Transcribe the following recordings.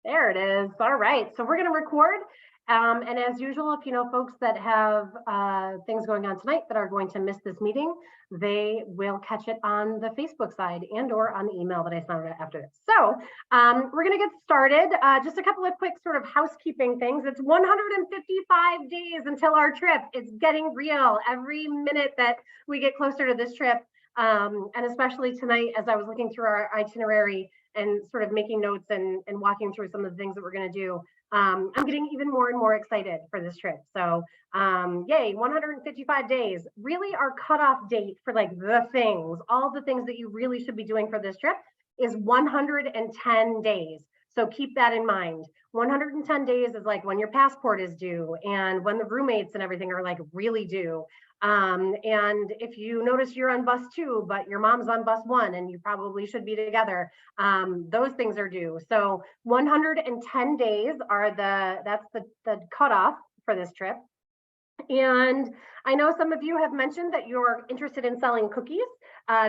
There it is. All right. So we're going to record. And as usual, if you know folks that have things going on tonight that are going to miss this meeting, they will catch it on the Facebook side and or on the email that I sent out after this. So we're going to get started. Just a couple of quick sort of housekeeping things. It's 155 days until our trip. It's getting real. Every minute that we get closer to this trip, and especially tonight, as I was looking through our itinerary and sort of making notes and walking through some of the things that we're going to do, I'm getting even more and more excited for this trip. So yay, 155 days, really our cutoff date for like the things, all the things that you really should be doing for this trip is 110 days. So keep that in mind. 110 days is like when your passport is due and when the roommates and everything are like really due. And if you notice you're on bus 2, but your mom's on bus 1 and you probably should be together, those things are due. So 110 days are that's the cutoff for this trip. And I know some of you have mentioned that you're interested in selling cookies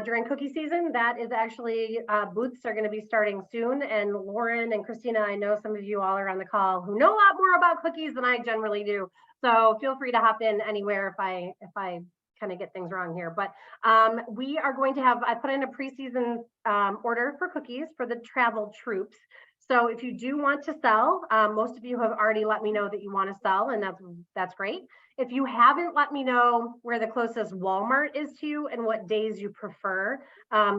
during cookie season. That is actually, booths are going to be starting soon. And Lauren and Christina, I know some of you all are on the call who know a lot more about cookies than I generally do. So feel free to hop in anywhere if I kind of get things wrong here. But we are going to have, I put in a preseason order for cookies for the travel troops. So if you do want to sell, most of you have already let me know that you want to sell, and that's great. If you haven't let me know where the closest Walmart is to you and what days you prefer,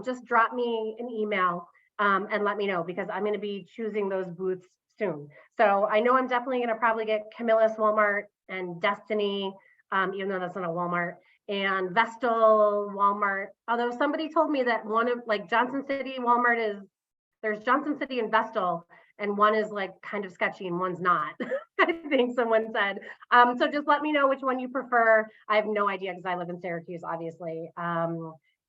just drop me an email and let me know, because I'm going to be choosing those booths soon. So I know I'm definitely going to probably get Camillus Walmart and Destiny, even though that's not a Walmart, and Vestal Walmart. Although somebody told me that one of like Johnson City Walmart is, there's Johnson City and Vestal, and one is like kind of sketchy and one's not. I think someone said. So just let me know which one you prefer. I have no idea because I live in Syracuse, obviously.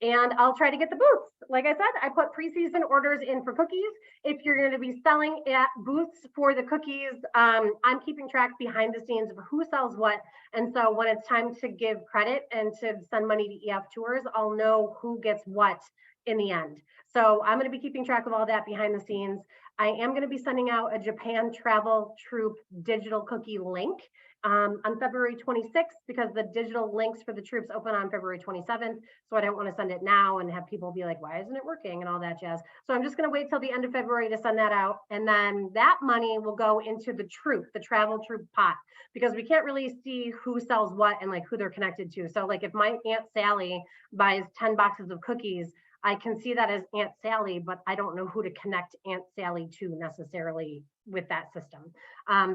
And I'll try to get the booths. Like I said, I put preseason orders in for cookies. If you're going to be selling at booths for the cookies, I'm keeping track behind the scenes of who sells what. And so when it's time to give credit and to send money to EF Tours, I'll know who gets what in the end. So I'm going to be keeping track of all that behind the scenes. I am going to be sending out a Japan Travel Troop digital cookie link on February 26th, because the digital links for the troops open on February 27th. So I don't want to send it now and have people be like, why isn't it working and all that jazz. So I'm just going to wait till the end of February to send that out. And then that money will go into the troop, the travel troop pot, because we can't really see who sells what and like who they're connected to. So like if my Aunt Sally buys 10 boxes of cookies, I can see that as Aunt Sally, but I don't know who to connect Aunt Sally to necessarily with that system.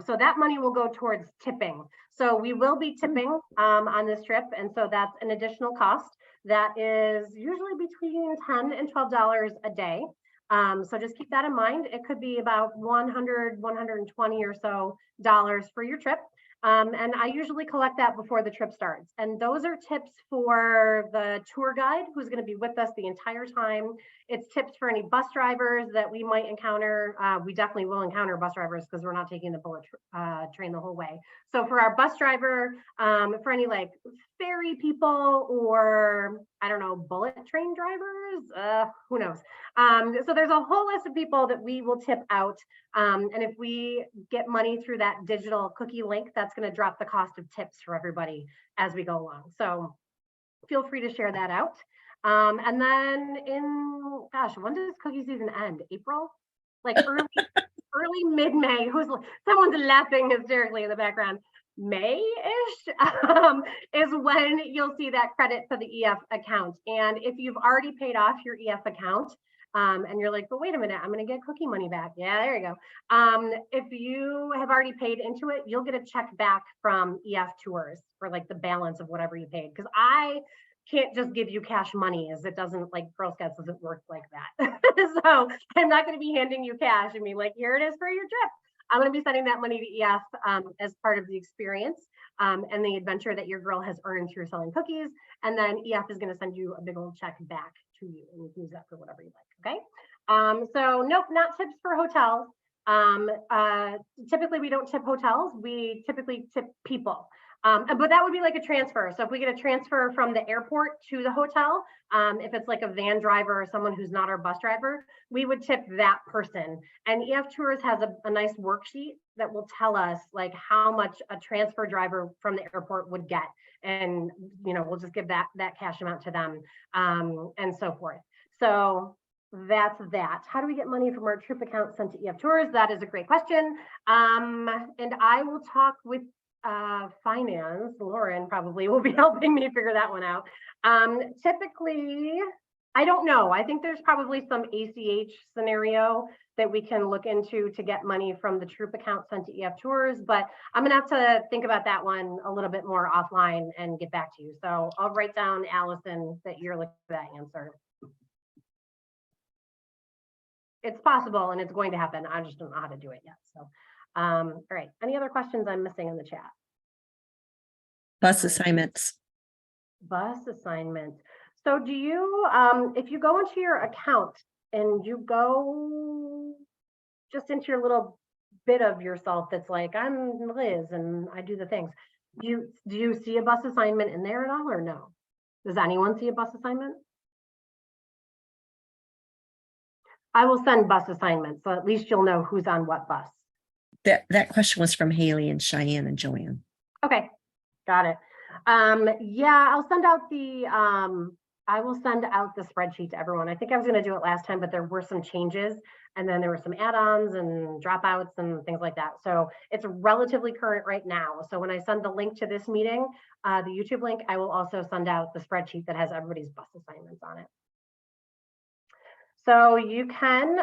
So that money will go towards tipping. So we will be tipping on this trip. And so that's an additional cost that is usually between $10 and $12 a day. So just keep that in mind. It could be about $100, $120 or so for your trip. And I usually collect that before the trip starts. And those are tips for the tour guide who's going to be with us the entire time. It's tips for any bus drivers that we might encounter. We definitely will encounter bus drivers because we're not taking the bullet train the whole way. So for our bus driver, for any like ferry people or I don't know, bullet train drivers, who knows? So there's a whole list of people that we will tip out. And if we get money through that digital cookie link, that's going to drop the cost of tips for everybody as we go along. So feel free to share that out. And then gosh, when does cookie season end? April? Like early mid-May. Someone's laughing hysterically in the background. May-ish is when you'll see that credit to the EF account. And if you've already paid off your EF account, and you're like, but wait a minute, I'm going to get cookie money back. Yeah, there you go. If you have already paid into it, you'll get a check back from EF Tours for like the balance of whatever you paid. Because I can't just give you cash money, as it doesn't, like Girl Scouts doesn't work like that. So I'm not going to be handing you cash and be like, here it is for your trip. I'm going to be sending that money to EF as part of the experience and the adventure that your girl has earned through selling cookies. And then EF is going to send you a big old check back to you, and you can use that for whatever you like. Okay. So nope, not tips for hotels. Typically we don't tip hotels. We typically tip people. But that would be like a transfer. So if we get a transfer from the airport to the hotel, if it's like a van driver or someone who's not our bus driver, we would tip that person. And EF Tours has a nice worksheet that will tell us like how much a transfer driver from the airport would get. And, you know, we'll just give that cash amount to them, and so forth. So that's that. How do we get money from our trip account sent to EF Tours? That is a great question. And I will talk with finance. Lauren probably will be helping me figure that one out. Typically, I don't know. I think there's probably some ACH scenario that we can look into to get money from the troop account sent to EF Tours, but I'm gonna have to think about that one a little bit more offline and get back to you. So I'll write down, Allison, that you're looking for that answer. It's possible and it's going to happen. I just don't know how to do it yet. So, all right. Any other questions I'm missing in the chat? Bus assignments. Bus assignments. So do you, if you go into your account and you go just into your little bit of yourself that's like, I'm Liz and I do the things. Do you see a bus assignment in there at all or no? Does anyone see a bus assignment? I will send bus assignments, so at least you'll know who's on what bus. That question was from Haley and Cheyenne and Joanne. Okay, got it. Yeah, I'll send out the I will send out the spreadsheet to everyone. I think I was going to do it last time, but there were some changes and then there were some add-ons and dropouts and things like that. So it's relatively current right now. So when I send the link to this meeting, the YouTube link, I will also send out the spreadsheet that has everybody's bus assignments on it. So you can,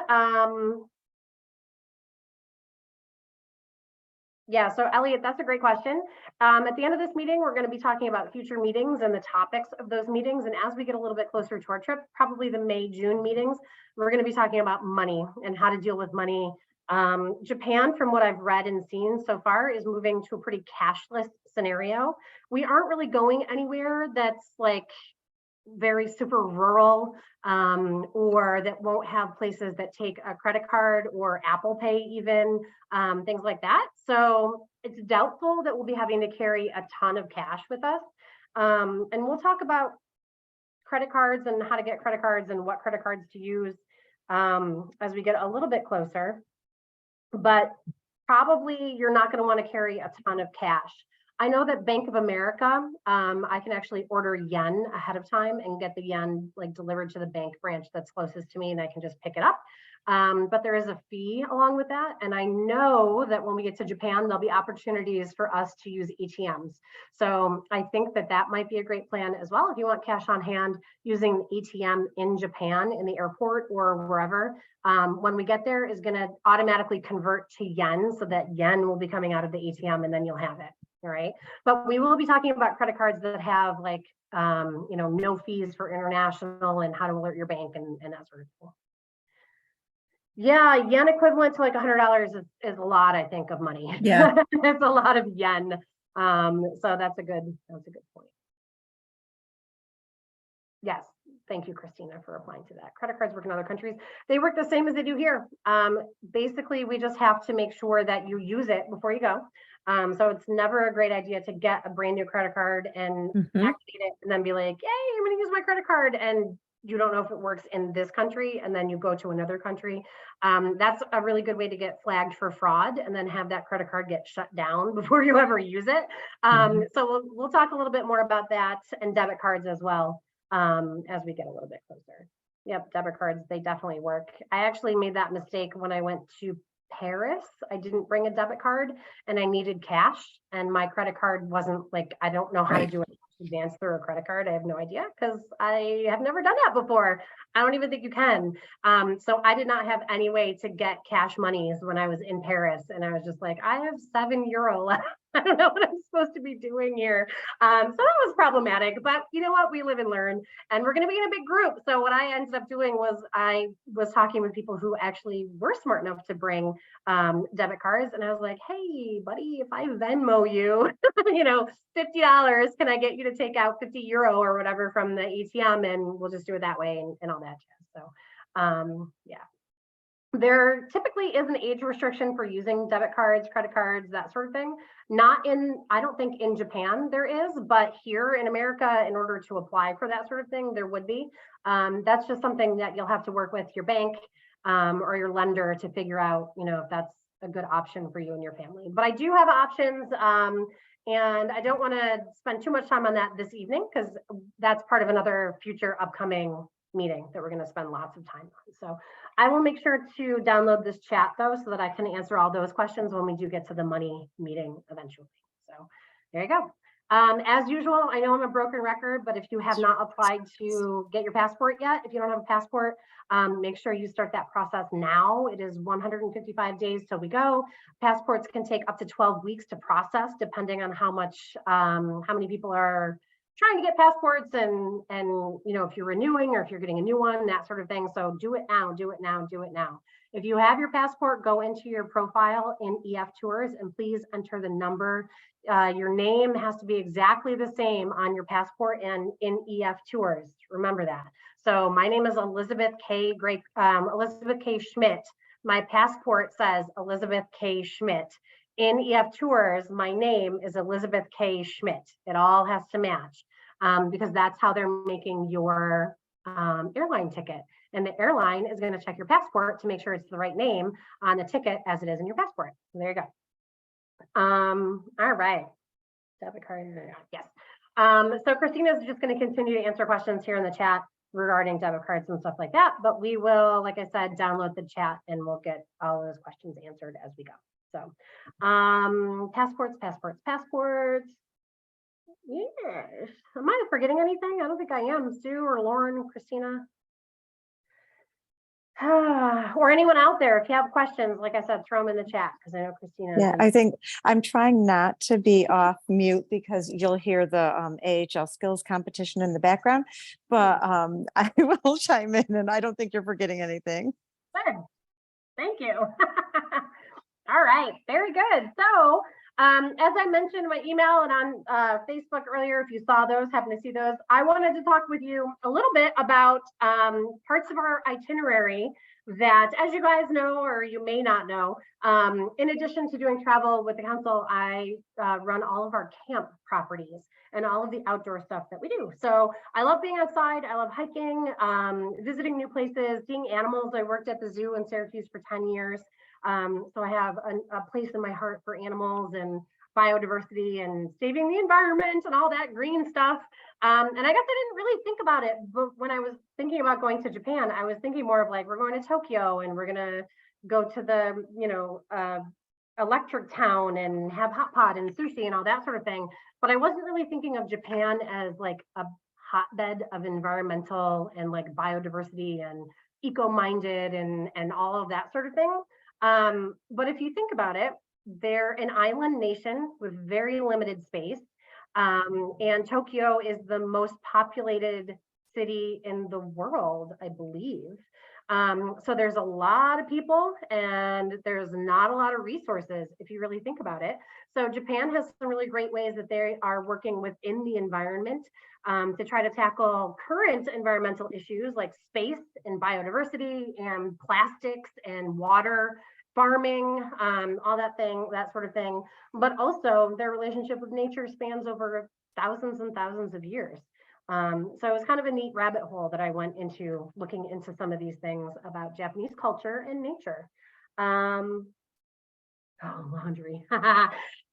yeah, so Elliot, that's a great question. At the end of this meeting, we're going to be talking about future meetings and the topics of those meetings. And as we get a little bit closer to our trip, probably the May, June meetings, we're going to be talking about money and how to deal with money. Japan, from what I've read and seen so far, is moving to a pretty cashless scenario. We aren't really going anywhere that's like very super rural, or that won't have places that take a credit card or Apple Pay even, things like that. So it's doubtful that we'll be having to carry a ton of cash with us. And we'll talk about credit cards and how to get credit cards and what credit cards to use as we get a little bit closer. But probably you're not going to want to carry a ton of cash. I know that Bank of America, I can actually order yen ahead of time and get the yen like delivered to the bank branch that's closest to me, and I can just pick it up. But there is a fee along with that. And I know that when we get to Japan, there'll be opportunities for us to use ATMs. So I think that that might be a great plan as well. If you want cash on hand, using ATM in Japan, in the airport or wherever, when we get there is going to automatically convert to yen, so that yen will be coming out of the ATM and then you'll have it. All right. But we will be talking about credit cards that have like, you know, no fees for international and how to alert your bank and that sort of thing. Yeah, yen equivalent to like $100 is a lot, I think, of money. Yeah. It's a lot of yen. So that's a good point. Yes. Thank you, Christina, for replying to that. Credit cards work in other countries. They work the same as they do here. Basically, we just have to make sure that you use it before you go. So it's never a great idea to get a brand new credit card and activate it and then be like, hey, I'm going to use my credit card. And you don't know if it works in this country and then you go to another country. That's a really good way to get flagged for fraud and then have that credit card get shut down before you ever use it. So we'll talk a little bit more about that and debit cards as well. As we get a little bit closer. Yep, debit cards, they definitely work. I actually made that mistake when I went to Paris. I didn't bring a debit card and I needed cash, and my credit card wasn't like, I don't know how to do it advance through a credit card. I have no idea because I have never done that before. I don't even think you can. So I did not have any way to get cash monies when I was in Paris, and I was just like, I have €7 left. I don't know what I'm supposed to be doing here. So that was problematic, but you know what? We live and learn, and we're going to be in a big group. So what I ended up doing was I was talking with people who actually were smart enough to bring debit cards. And I was like, hey, buddy, if I Venmo you, you know, $50, can I get you to take out €50 or whatever from the ATM? And we'll just do it that way and all that jazz. So yeah. There typically is an age restriction for using debit cards, credit cards, that sort of thing. Not in, I don't think in Japan there is, but here in America, in order to apply for that sort of thing, there would be. That's just something that you'll have to work with your bank or your lender to figure out, if that's a good option for you and your family. But I do have options, and I don't want to spend too much time on that this evening because that's part of another future upcoming meeting that we're going to spend lots of time on. So I will make sure to download this chat though, so that I can answer all those questions when we do get to the money meeting eventually. So there you go. As usual, I know I'm a broken record, but if you have not applied to get your passport yet, if you don't have a passport, make sure you start that process now. It is 155 days till we go. Passports can take up to 12 weeks to process, depending on how many people are trying to get passports and if you're renewing or if you're getting a new one, that sort of thing. So do it now, do it now, do it now. If you have your passport, go into your profile in EF Tours and please enter the number. Your name has to be exactly the same on your passport and in EF Tours. Remember that. So my name is Elizabeth K. Schmidt. My passport says Elizabeth K. Schmidt. In EF Tours, my name is Elizabeth K. Schmidt. It all has to match because that's how they're making your airline ticket. And the airline is going to check your passport to make sure it's the right name on the ticket as it is in your passport. So there you go. All right. Debit card, yes. So Christina's just going to continue to answer questions here in the chat regarding debit cards and stuff like that. But we will, like I said, download the chat and we'll get all of those questions answered as we go. So passports. Yes. Am I forgetting anything? I don't think I am. Sue or Lauren, Christina. Or anyone out there, if you have questions, like I said, throw them in the chat because I know Christina. Yeah, I think I'm trying not to be off mute because you'll hear the AHL skills competition in the background, but I will chime in and I don't think you're forgetting anything. Good. Thank you. All right, very good. So as I mentioned in my email and on Facebook earlier, if you saw those, happen to see those, I wanted to talk with you a little bit about parts of our itinerary that, as you guys know, or you may not know, in addition to doing travel with the council, I run all of our camp properties and all of the outdoor stuff that we do. So I love being outside. I love hiking, visiting new places, seeing animals. I worked at the zoo in Syracuse for 10 years. So I have a place in my heart for animals and biodiversity and saving the environment and all that green stuff. And I guess I didn't really think about it, but when I was thinking about going to Japan, I was thinking more of like, we're going to Tokyo and we're going to go to the, electric town and have hot pot and sushi and all that sort of thing. But I wasn't really thinking of Japan as like a hotbed of environmental and like biodiversity and eco-minded and all of that sort of thing. But if you think about it, they're an island nation with very limited space. And Tokyo is the most populated city in the world, I believe. So there's a lot of people and there's not a lot of resources if you really think about it. So Japan has some really great ways that they are working within the environment to try to tackle current environmental issues like space and biodiversity and plastics and water, farming, all that sort of thing. But also their relationship with nature spans over thousands and thousands of years. So it was kind of a neat rabbit hole that I went into looking into some of these things about Japanese culture and nature. Oh, laundry.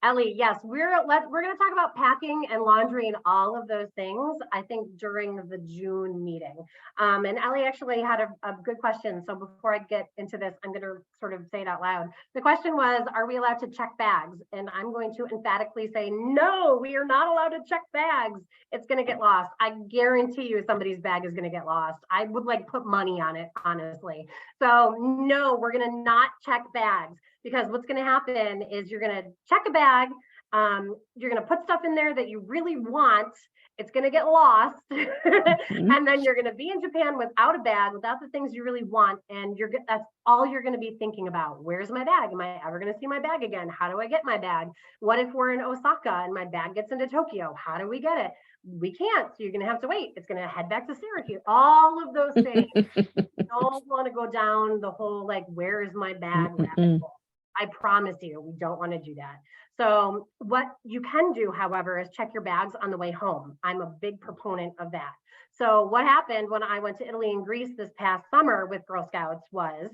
Ellie, yes, we're going to talk about packing and laundry and all of those things, I think, during the June meeting. And Ellie actually had a good question. So before I get into this, I'm going to sort of say it out loud. The question was, are we allowed to check bags? And I'm going to emphatically say, no, we are not allowed to check bags. It's going to get lost. I guarantee you somebody's bag is going to get lost. I would like put money on it, honestly. So no, we're going to not check bags. Because what's going to happen is you're going to check a bag You're going to put stuff in there that you really want. It's going to get lost. And then you're going to be in Japan without a bag, without the things you really want. And that's all you're going to be thinking about. Where's my bag? Am I ever going to see my bag again? How do I get my bag? What if we're in Osaka and my bag gets into Tokyo? How do we get it? We can't. So you're going to have to wait. It's going to head back to Syracuse. All of those things. You don't want to go down the whole, like, where is my bag rabbit hole. I promise you, we don't want to do that. So what you can do, however, is check your bags on the way home. I'm a big proponent of that. So what happened when I went to Italy and Greece this past summer with Girl Scouts was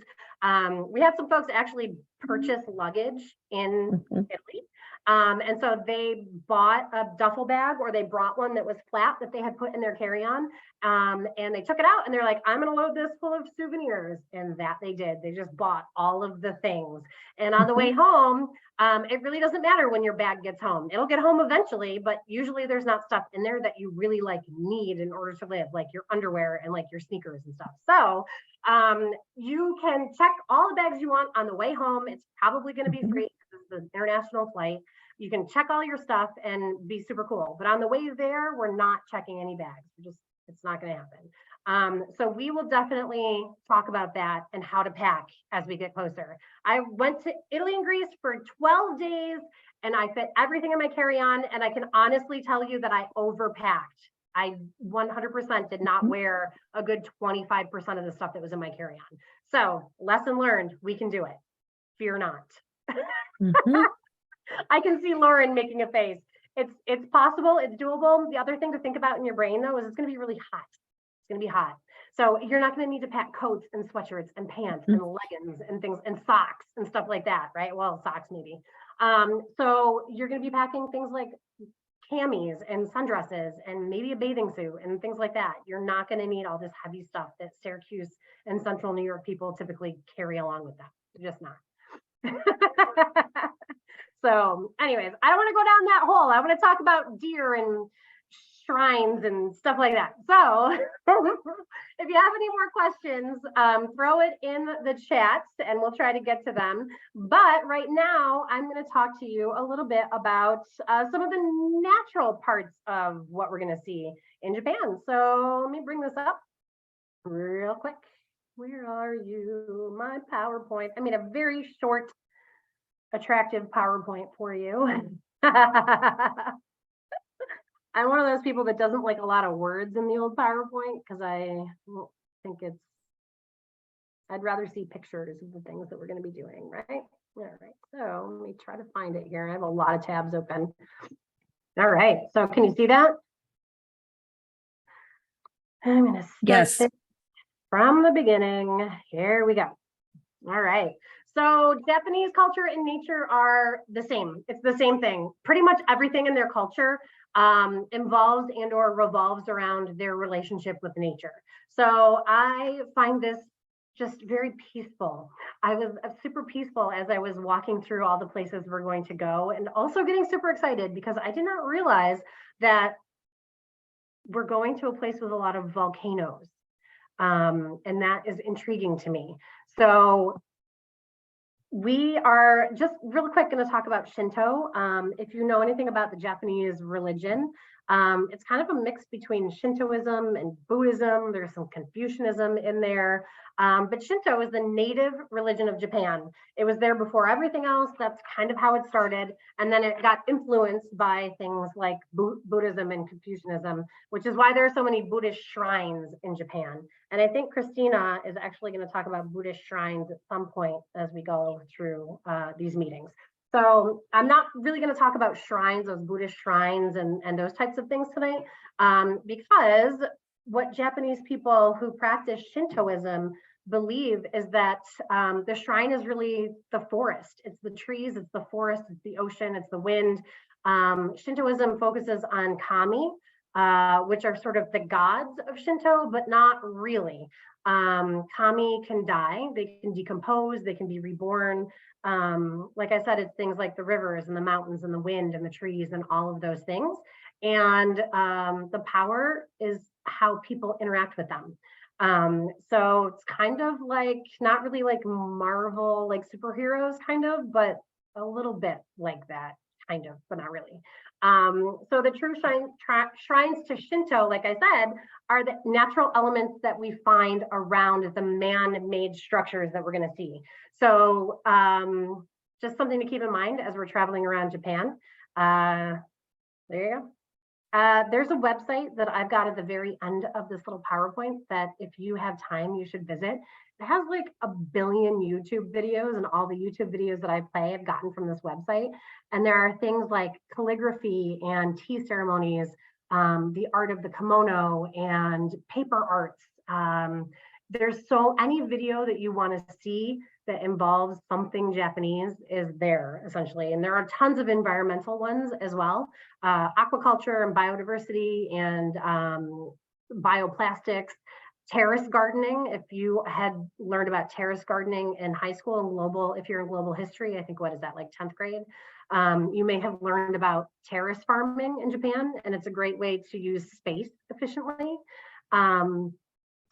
we had some folks actually purchase luggage in Italy. And so they bought a duffel bag, or they brought one that was flat that they had put in their carry-on, and they took it out and they're like, I'm going to load this full of souvenirs. And that they did. They just bought all of the things. And on the way home, it really doesn't matter when your bag gets home. It'll get home eventually, but usually there's not stuff in there that you really like need in order to live, like your underwear and like your sneakers and stuff. So you can check all the bags you want on the way home. It's probably going to be free because it's an international flight. You can check all your stuff and be super cool. But on the way there, we're not checking any bags. It's not going to happen. So we will definitely talk about that and how to pack as we get closer. I went to Italy and Greece for 12 days and I fit everything in my carry-on, and I can honestly tell you that I overpacked. I 100% did not wear a good 25% of the stuff that was in my carry-on. So lesson learned, we can do it. Fear not. I can see Lauren making a face. It's possible, it's doable. The other thing to think about in your brain, though, is it's going to be really hot. It's going to be hot. So you're not going to need to pack coats and sweatshirts and pants and leggings and things and socks and stuff like that, right? Well, socks maybe. So you're going to be packing things like camis and sundresses and maybe a bathing suit and things like that. You're not going to need all this heavy stuff that Syracuse and Central New York people typically carry along with them. They're just not. So anyways, I don't want to go down that hole. I want to talk about deer and shrines and stuff like that. So if you have any more questions, throw it in the chat and we'll try to get to them. But right now, I'm going to talk to you a little bit about some of the natural parts of what we're going to see in Japan. So let me bring this up real quick. Where are you? My PowerPoint. I made a very short, attractive PowerPoint for you. I'm one of those people that doesn't like a lot of words in the old PowerPoint because I don't think I'd rather see pictures of the things that we're going to be doing, right? All right, so let me try to find it here. I have a lot of tabs open. All right, so can you see that? I'm going to start this from the beginning. Here we go. All right. So Japanese culture and nature are the same. It's the same thing. Pretty much everything in their culture involves and or revolves around their relationship with nature. So I find this just very peaceful. I was super peaceful as I was walking through all the places we're going to go, and also getting super excited because I did not realize that we're going to a place with a lot of volcanoes. And that is intriguing to me. So we are just real quick going to talk about Shinto. If you know anything about the Japanese religion, it's kind of a mix between Shintoism and Buddhism. There's some Confucianism in there. But Shinto is the native religion of Japan. It was there before everything else. That's kind of how it started. And then it got influenced by things like Buddhism and Confucianism, which is why there are so many Buddhist shrines in Japan. And I think Christina is actually going to talk about Buddhist shrines at some point as we go through these meetings. So I'm not really going to talk about shrines, those Buddhist shrines and those types of things tonight, because what Japanese people who practice Shintoism believe is that the shrine is really the forest. It's the trees, it's the forest, it's the ocean, it's the wind. Shintoism focuses on kami, which are sort of the gods of Shinto, but not really. Kami can die, they can decompose, they can be reborn. Like I said, it's things like the rivers and the mountains and the wind and the trees and all of those things. And the power is how people interact with them. So it's kind of like, not really like Marvel, like superheroes kind of, but a little bit like that kind of, but not really. So the true shrines to Shinto, like I said, are the natural elements that we find around the man-made structures that we're going to see. So just something to keep in mind as we're traveling around Japan. There you go. There's a website that I've got at the very end of this little PowerPoint that if you have time, you should visit. It has like a billion YouTube videos, and all the YouTube videos that I play I've gotten from this website. And there are things like calligraphy and tea ceremonies, the art of the kimono and paper arts. There's any video that you want to see that involves something Japanese is there essentially. And there are tons of environmental ones as well. Aquaculture and biodiversity and bioplastics, terrace gardening. If you had learned about terrace gardening in high school and global, if you're in global history, I think, what is that, like 10th grade? You may have learned about terrace farming in Japan, and it's a great way to use space efficiently.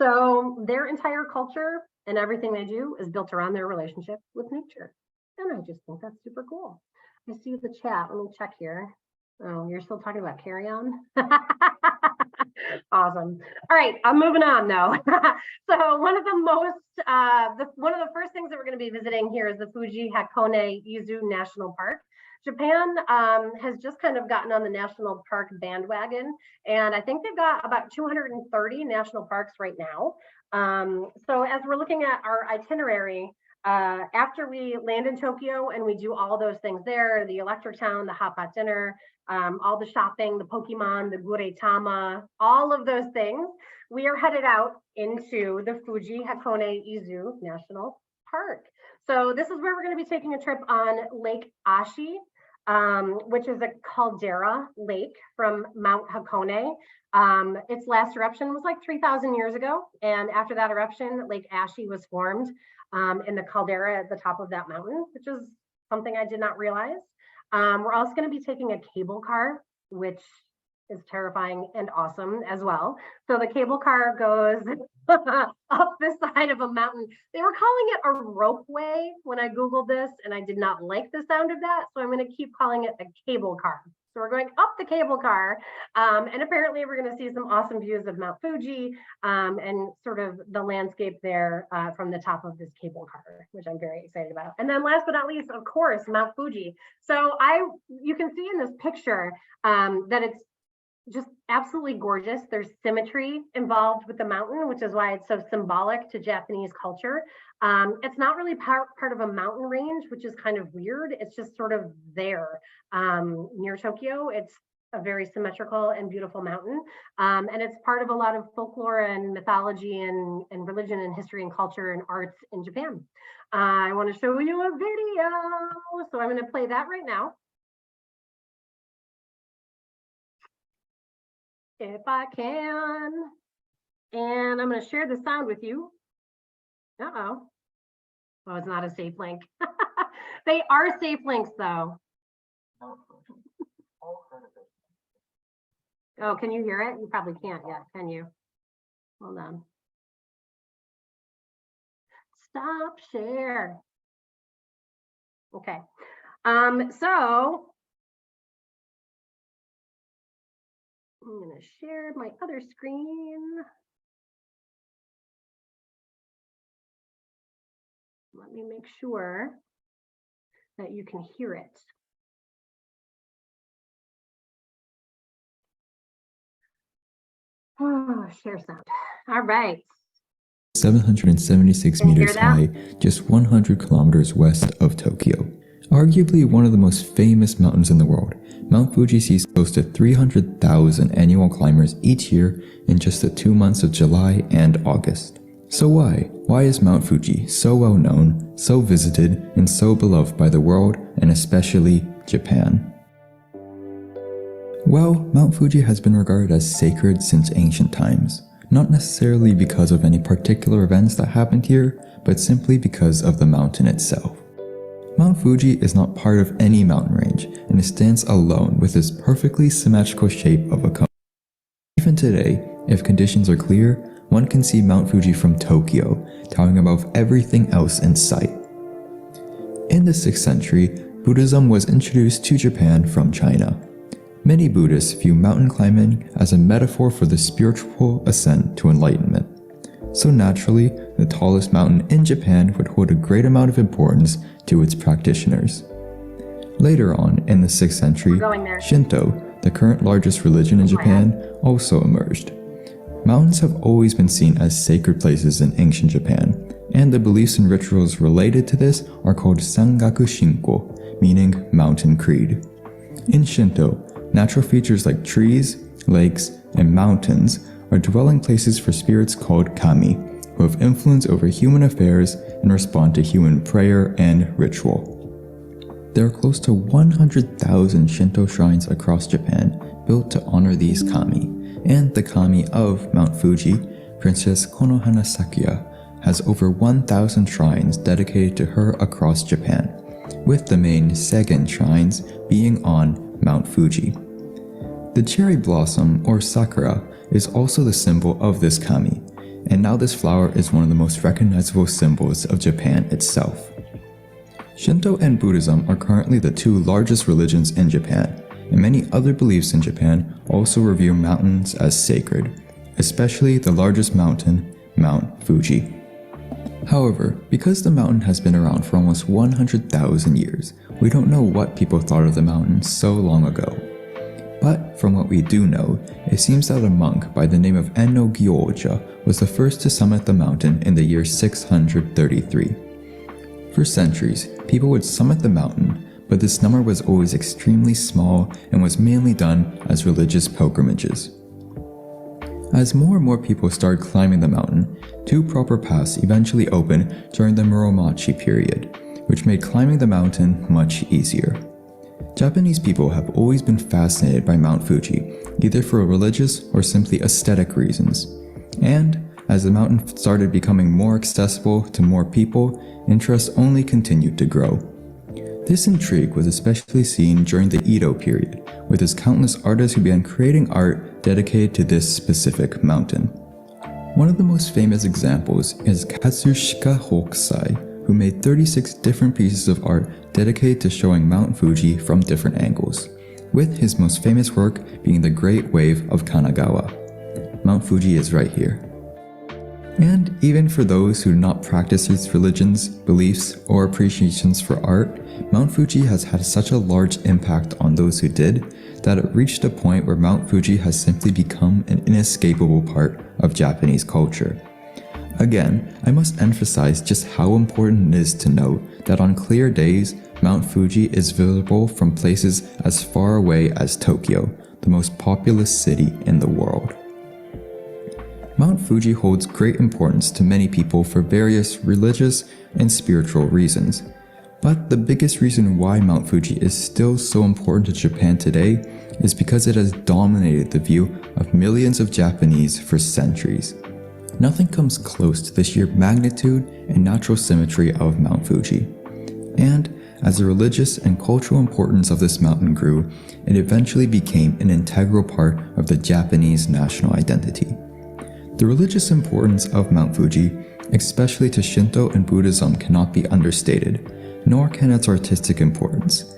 So their entire culture and everything they do is built around their relationship with nature. And I just think that's super cool. I see the chat. Let me check here. Oh, you're still talking about carry on? Awesome. All right, I'm moving on though. So one of the first things that we're going to be visiting here is the Fuji Hakone Izu National Park. Japan has just kind of gotten on the national park bandwagon, and I think they've got about 230 national parks right now. So as we're looking at our itinerary, after we land in Tokyo and we do all those things there, the electric town, the hot pot dinner, all the shopping, the Pokemon, the Guretama, all of those things, we are headed out into the Fuji Hakone Izu National Park. So this is where we're going to be taking a trip on Lake Ashi, which is a caldera lake from Mount Hakone. Its last eruption was like 3,000 years ago. And after that eruption, Lake Ashi was formed in the caldera at the top of that mountain, which is something I did not realize. We're also going to be taking a cable car, which is terrifying and awesome as well. So the cable car goes up the side of a mountain. They were calling it a ropeway when I Googled this, and I did not like the sound of that. So I'm going to keep calling it a cable car. So we're going up the cable car, and apparently we're going to see some awesome views of Mount Fuji and sort of the landscape there from the top of this cable car, which I'm very excited about. And then last but not least, of course, Mount Fuji. So you can see in this picture that it's just absolutely gorgeous. There's symmetry involved with the mountain, which is why it's so symbolic to Japanese culture. It's not really part of a mountain range, which is kind of weird. It's just sort of there near Tokyo. It's a very symmetrical and beautiful mountain. And it's part of a lot of folklore and mythology and religion and history and culture and arts in Japan. I want to show you a video. So I'm going to play that right now. If I can. And I'm going to share the sound with you. Uh-oh. Oh, it's not a safe link. They are safe links, though. Oh, can you hear it? You probably can't yet, can you? Hold on. Stop share. Okay. So I'm going to share my other screen. Let me make sure that you can hear it. Oh, share sound. All right. 776 meters high, just 100 kilometers west of Tokyo. Arguably one of the most famous mountains in the world, Mount Fuji sees close to 300,000 annual climbers each year in just the 2 months of July and August. So why? Why is Mount Fuji so well known, so visited, and so beloved by the world, and especially Japan? Well, Mount Fuji has been regarded as sacred since ancient times, not necessarily because of any particular events that happened here, but simply because of the mountain itself. Mount Fuji is not part of any mountain range, and it stands alone with its perfectly symmetrical shape of a cone. Even today, if conditions are clear, one can see Mount Fuji from Tokyo, towering above everything else in sight. In the 6th century, Buddhism was introduced to Japan from China. Many Buddhists view mountain climbing as a metaphor for the spiritual ascent to enlightenment. So naturally, the tallest mountain in Japan would hold a great amount of importance to its practitioners. Later on, in the 6th century, Shinto, the current largest religion in Japan, also emerged. Mountains have always been seen as sacred places in ancient Japan, and the beliefs and rituals related to this are called Sangaku Shinko, meaning mountain creed. In Shinto, natural features like trees, lakes, and mountains are dwelling places for spirits called kami, who have influence over human affairs and respond to human prayer and ritual. There are close to 100,000 Shinto shrines across Japan built to honor these kami, and the kami of Mount Fuji, Princess Konohana Sakuya, has over 1,000 shrines dedicated to her across Japan, with the main Seigen shrines being on Mount Fuji. The cherry blossom, or sakura, is also the symbol of this kami, and now this flower is one of the most recognizable symbols of Japan itself. Shinto and Buddhism are currently the two largest religions in Japan, and many other beliefs in Japan also revere mountains as sacred, especially the largest mountain, Mount Fuji. However, because the mountain has been around for almost 100,000 years, we don't know what people thought of the mountain so long ago. But from what we do know, it seems that a monk by the name of Enno Gyoja was the first to summit the mountain in the year 633. For centuries, people would summit the mountain, but this number was always extremely small and was mainly done as religious pilgrimages. As more and more people started climbing the mountain, two proper paths eventually opened during the Muromachi period, which made climbing the mountain much easier. Japanese people have always been fascinated by Mount Fuji, either for religious or simply aesthetic reasons. And as the mountain started becoming more accessible to more people, interest only continued to grow. This intrigue was especially seen during the Edo period, with its countless artists who began creating art dedicated to this specific mountain. One of the most famous examples is Katsushika Hokusai, who made 36 different pieces of art dedicated to showing Mount Fuji from different angles, with his most famous work being the Great Wave of Kanagawa. Mount Fuji is right here. And even for those who do not practice these religions, beliefs, or appreciations for art, Mount Fuji has had such a large impact on those who did that it reached a point where Mount Fuji has simply become an inescapable part of Japanese culture. Again, I must emphasize just how important it is to note that on clear days, Mount Fuji is visible from places as far away as Tokyo, the most populous city in the world. Mount Fuji holds great importance to many people for various religious and spiritual reasons. But the biggest reason why Mount Fuji is still so important to Japan today is because it has dominated the view of millions of Japanese for centuries. Nothing comes close to the sheer magnitude and natural symmetry of Mount Fuji. And as the religious and cultural importance of this mountain grew, it eventually became an integral part of the Japanese national identity. The religious importance of Mount Fuji, especially to Shinto and Buddhism, cannot be understated, nor can its artistic importance.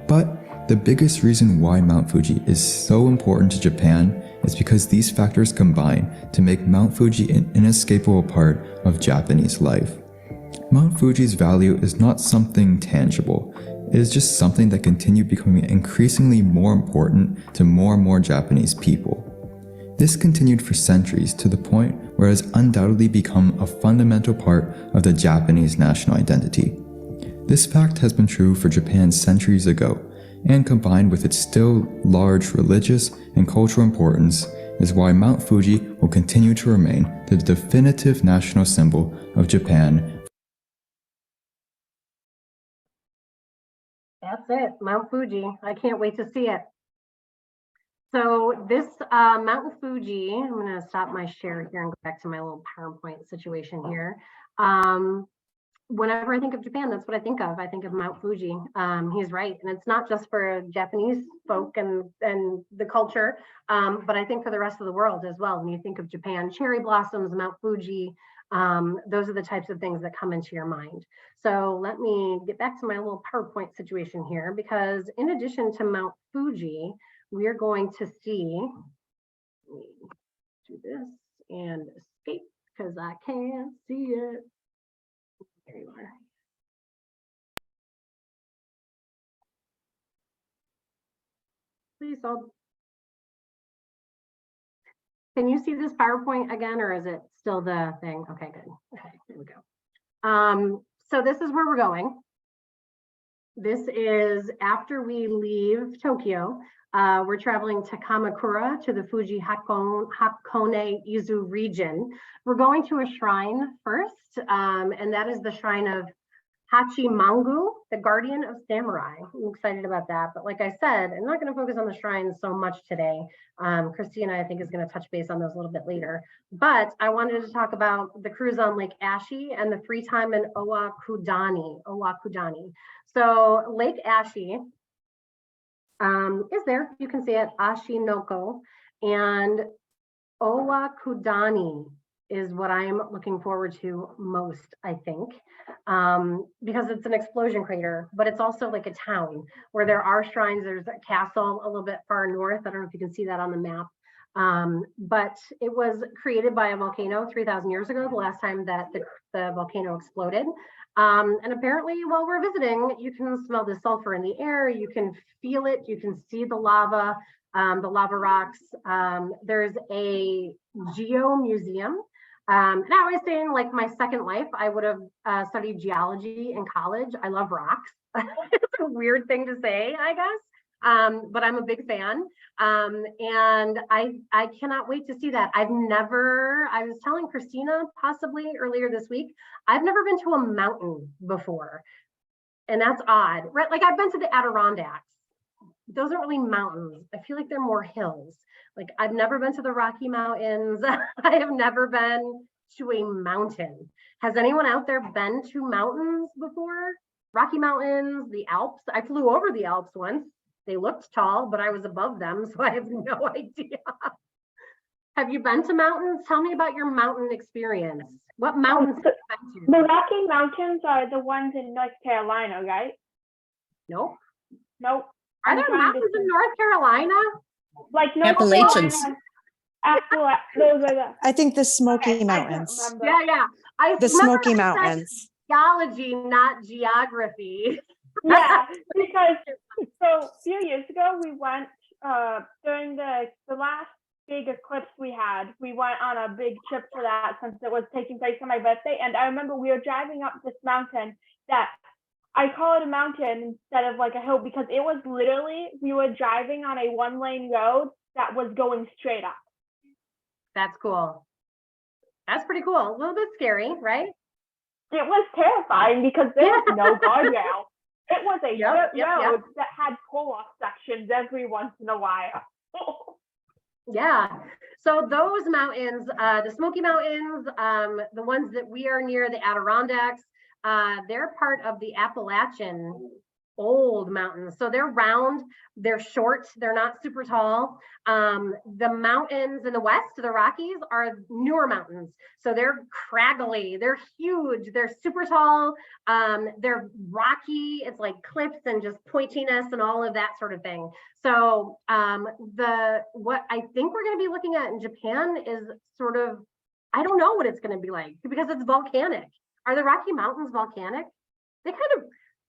But the biggest reason why Mount Fuji is so important to Japan is because these factors combine to make Mount Fuji an inescapable part of Japanese life. Mount Fuji's value is not something tangible, it is just something that continued becoming increasingly more important to more and more Japanese people. This continued for centuries to the point where it has undoubtedly become a fundamental part of the Japanese national identity. This fact has been true for Japan centuries ago, and combined with its still large religious and cultural importance is why Mount Fuji will continue to remain the definitive national symbol of Japan. That's it, Mount Fuji. I can't wait to see it. So this Mountain Fuji, I'm going to stop my share here and go back to my little PowerPoint situation here. Whenever I think of Japan, that's what I think of. I think of Mount Fuji. He's right. And it's not just for Japanese folk and the culture, but I think for the rest of the world as well. When you think of Japan, cherry blossoms, Mount Fuji, Those are the types of things that come into your mind. So let me get back to my little PowerPoint situation here, because in addition to Mount Fuji, we are going to see, let me do this and escape because I can't see it. There you are. Please, can you see this PowerPoint again, or is it still the thing? Okay, good. Okay, here we go. So this is where we're going. This is after we leave Tokyo. We're traveling to Kamakura, to the Fuji Hakone-Izu region. We're going to a shrine first, and that is the shrine of Hachimangu, the guardian of samurai. I'm excited about that. But like I said, I'm not going to focus on the shrines so much today. Christina, I think, is going to touch base on those a little bit later. But I wanted to talk about the cruise on Lake Ashi and the free time in Owakudani. So Lake Ashi is there. You can see it, Ashinoko. And Owakudani is what I am looking forward to most, I think, because it's an explosion crater, but it's also like a town where there are shrines. There's a castle a little bit far north. I don't know if you can see that on the map, but it was created by a volcano 3,000 years ago, the last time that the volcano exploded. And apparently while we're visiting, you can smell the sulfur in the air, you can feel it, you can see the lava rocks. There's a geo museum. And I always say, in like my second life, I would have studied geology in college. I love rocks. It's a weird thing to say, I guess, but I'm a big fan. And I cannot wait to see that. I was telling Christina possibly earlier this week, I've never been to a mountain before. And that's odd, right? Like I've been to the Adirondacks. Those aren't really mountains. I feel like they're more hills. Like I've never been to the Rocky Mountains. I have never been to a mountain. Has anyone out there been to mountains before? Rocky Mountains, the Alps. I flew over the Alps once. They looked tall, but I was above them, so I have no idea. Have you been to mountains? Tell me about your mountain experience. What mountains have you been to? The Rocky Mountains are the ones in North Carolina, right? Nope. Nope. Are there mountains in North Carolina? Like North Appalachians. Carolina, those are the. I think the Smoky Okay, Mountains. Yeah. The Smoky Mountains. Geology, not geography. Yeah, because so a few years ago we went during the last big eclipse we had. We went on a big trip for that since it was taking place on my birthday. And I remember we were driving up this mountain that I call it a mountain instead of like a hill because it was literally, we were driving on a 1-lane road that was going straight up. That's cool. That's pretty cool. A little bit scary, right? It was terrifying because there was no guardrail. It was a road that had pull-off sections every once in a while. Yeah. So those mountains, the Smoky Mountains, the ones that we are near, the Adirondacks, they're part of the Appalachian old mountains. So they're round, they're short, they're not super tall. The mountains in the west, the Rockies, are newer mountains. So they're craggly, they're huge, they're super tall, they're rocky, it's like cliffs and just pointiness and all of that sort of thing. So what I think we're going to be looking at in Japan is sort of, I don't know what it's going to be like because it's volcanic. Are the Rocky Mountains volcanic?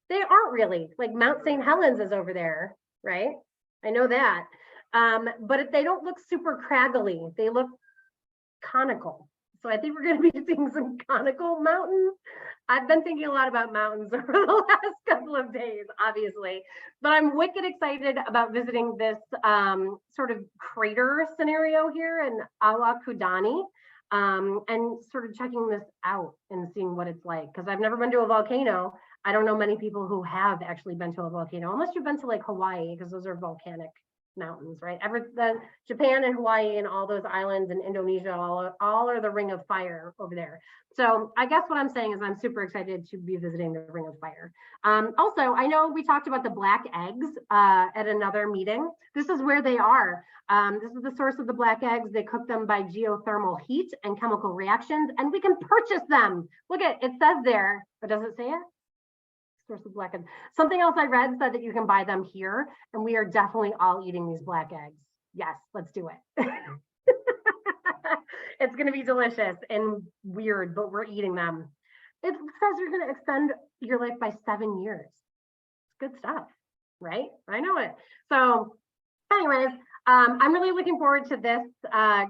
They aren't really. Like Mount St. Helens is over there, right? I know that. But they don't look super craggly. They look conical. So I think we're going to be seeing some conical mountains. I've been thinking a lot about mountains over the last couple of days, obviously. But I'm wicked excited about visiting this sort of crater scenario here in Awakudani. And sort of checking this out and seeing what it's like, because I've never been to a volcano. I don't know many people who have actually been to a volcano, unless you've been to like Hawaii, because those are volcanic mountains, right? Japan and Hawaii and all those islands and Indonesia, all are the Ring of Fire over there. So I guess what I'm saying is I'm super excited to be visiting the Ring of Fire. Also, I know we talked about the black eggs at another meeting. This is where they are. This is the source of the black eggs. They cook them by geothermal heat and chemical reactions, and we can purchase them. Look at it says there, but does it say it? Source of black eggs. Something else I read said that you can buy them here, and we are definitely all eating these black eggs. Yes, let's do it. It's going to be delicious and weird, but we're eating them. It says you're going to extend your life by 7 years. It's good stuff, right? I know it. So anyways, I'm really looking forward to this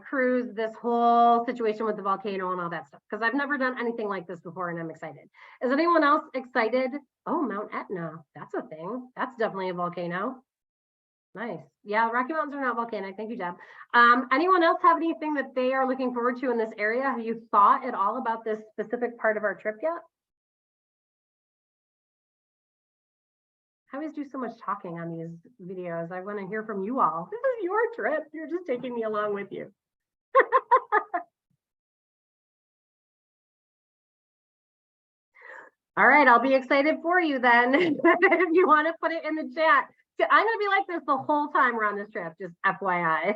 cruise, this whole situation with the volcano and all that stuff, because I've never done anything like this before and I'm excited. Is anyone else excited? Oh, Mount Etna, that's a thing. That's definitely a volcano. Nice. Yeah, Rocky Mountains are not volcanic. Thank you, Deb. Anyone else have anything that they are looking forward to in this area? Have you thought at all about this specific part of our trip yet? I always do so much talking on these videos. I want to hear from you all. This is your trip. You're just taking me along with you. All right, I'll be excited for you then. If you want to put it in the chat. So I'm going to be like this the whole time we're on this trip, just FYI.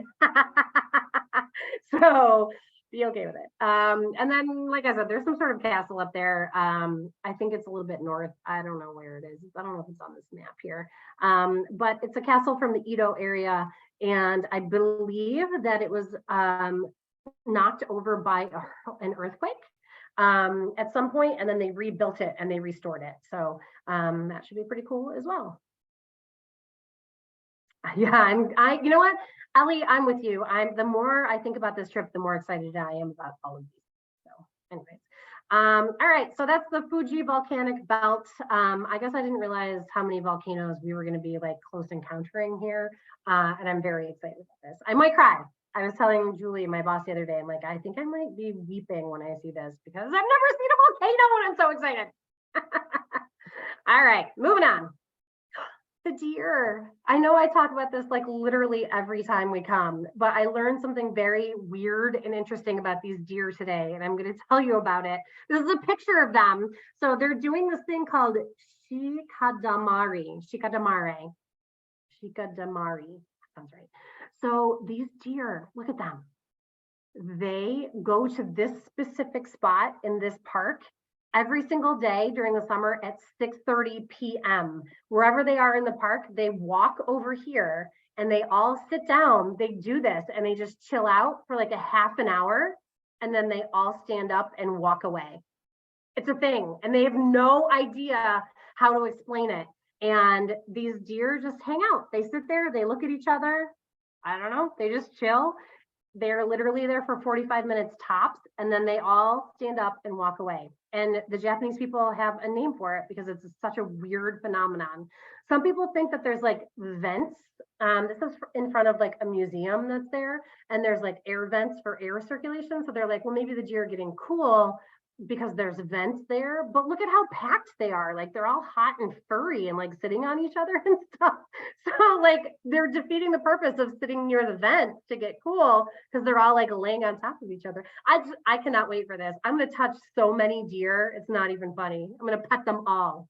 So be okay with it. And then, like I said, there's some sort of castle up there. I think it's a little bit north. I don't know where it is. I don't know if it's on this map here. But it's a castle from the Edo area. And I believe that it was knocked over by an earthquake at some point, and then they rebuilt it and they restored it. So that should be pretty cool as well. Yeah, you know what, Ellie, I'm with you. The more I think about this trip, the more excited I am about all of these. So anyways, all right, so that's the Fuji volcanic belt. I guess I didn't realize how many volcanoes we were going to be like close encountering here, and I'm very excited about this. I might cry. I was telling Julie, my boss, the other day, I'm like, I think I might be weeping when I see this because I've never seen a volcano and I'm so excited. All right, moving on. The deer. I know I talk about this like literally every time we come, but I learned something very weird and interesting about these deer today, and I'm going to tell you about it. This is a picture of them. So they're doing this thing called shikadamari. Sounds right. So these deer, look at them. They go to this specific spot in this park every single day during the summer at 6:30 p.m. Wherever they are in the park, they walk over here and they all sit down. They do this and they just chill out for like a half an hour, and then they all stand up and walk away. It's a thing, and they have no idea how to explain it. And these deer just hang out. They sit there, they look at each other. I don't know, they just chill. They're literally there for 45 minutes tops, and then they all stand up and walk away. And the Japanese people have a name for it because it's such a weird phenomenon. Some people think that there's like vents. This is in front of like a museum that's there, and there's like air vents for air circulation. So they're like, well, maybe the deer are getting cool because there's vents there, but look at how packed they are. Like they're all hot and furry and like sitting on each other and stuff. So like they're defeating the purpose of sitting near the vent to get cool because they're all like laying on top of each other. I cannot wait for this. I'm going to touch so many deer. It's not even funny. I'm going to pet them all.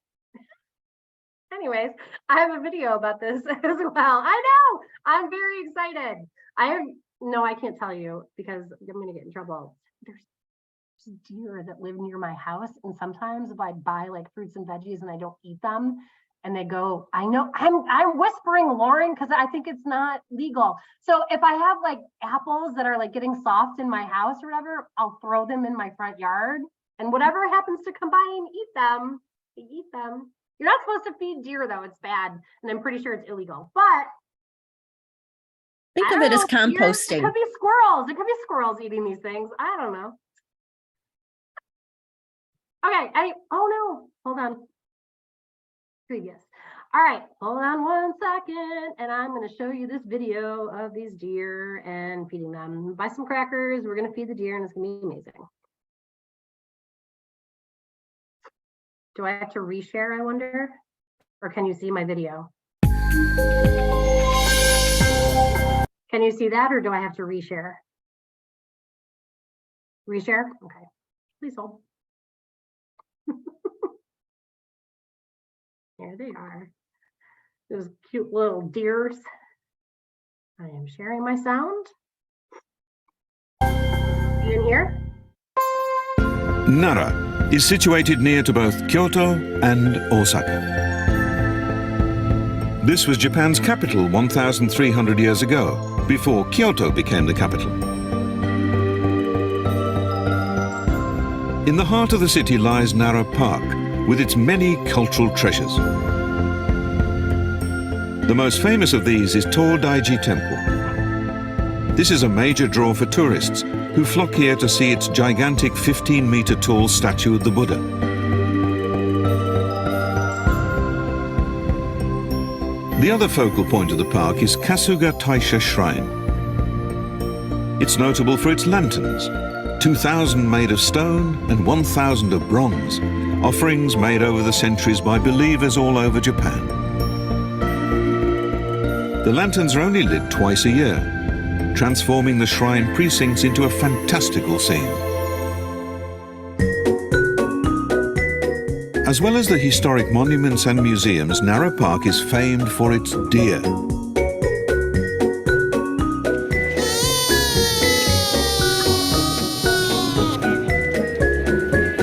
Anyways, I have a video about this as well. I know, I'm very excited. I can't tell you because I'm going to get in trouble. There's deer that live near my house, and sometimes if I buy like fruits and veggies and I don't eat them and they go, I know I'm whispering, Lauren, because I think it's not legal. So if I have like apples that are like getting soft in my house or whatever, I'll throw them in my front yard, and whatever happens to come by and eat them, they eat them. You're not supposed to feed deer though, it's bad, and I'm pretty sure it's illegal, but Think of it as composting. It could be squirrels. It could be squirrels eating these things. I don't know. Okay, oh no, hold on. Previous. All right, hold on one second, and I'm going to show you this video of these deer and feeding them. Buy some crackers, we're going to feed the deer, and it's going to be amazing. Do I have to reshare, I wonder? Or can you see my video? Can you see that, or do I have to reshare? Reshare? Okay, please hold. There they are. Those cute little deers. I am sharing my sound. You in here? Nara is situated near to both Kyoto and Osaka. This was Japan's capital 1,300 years ago, before Kyoto became the capital. In the heart of the city lies Nara Park, with its many cultural treasures. The most famous of these is Todaiji Temple. This is a major draw for tourists who flock here to see its gigantic 15-meter tall statue of the Buddha. The other focal point of the park is Kasuga Taisha Shrine. It's notable for its lanterns, 2,000 made of stone and 1,000 of bronze, offerings made over the centuries by believers all over Japan. The lanterns are only lit twice a year, transforming the shrine precincts into a fantastical scene. As well as the historic monuments and museums, Nara Park is famed for its deer.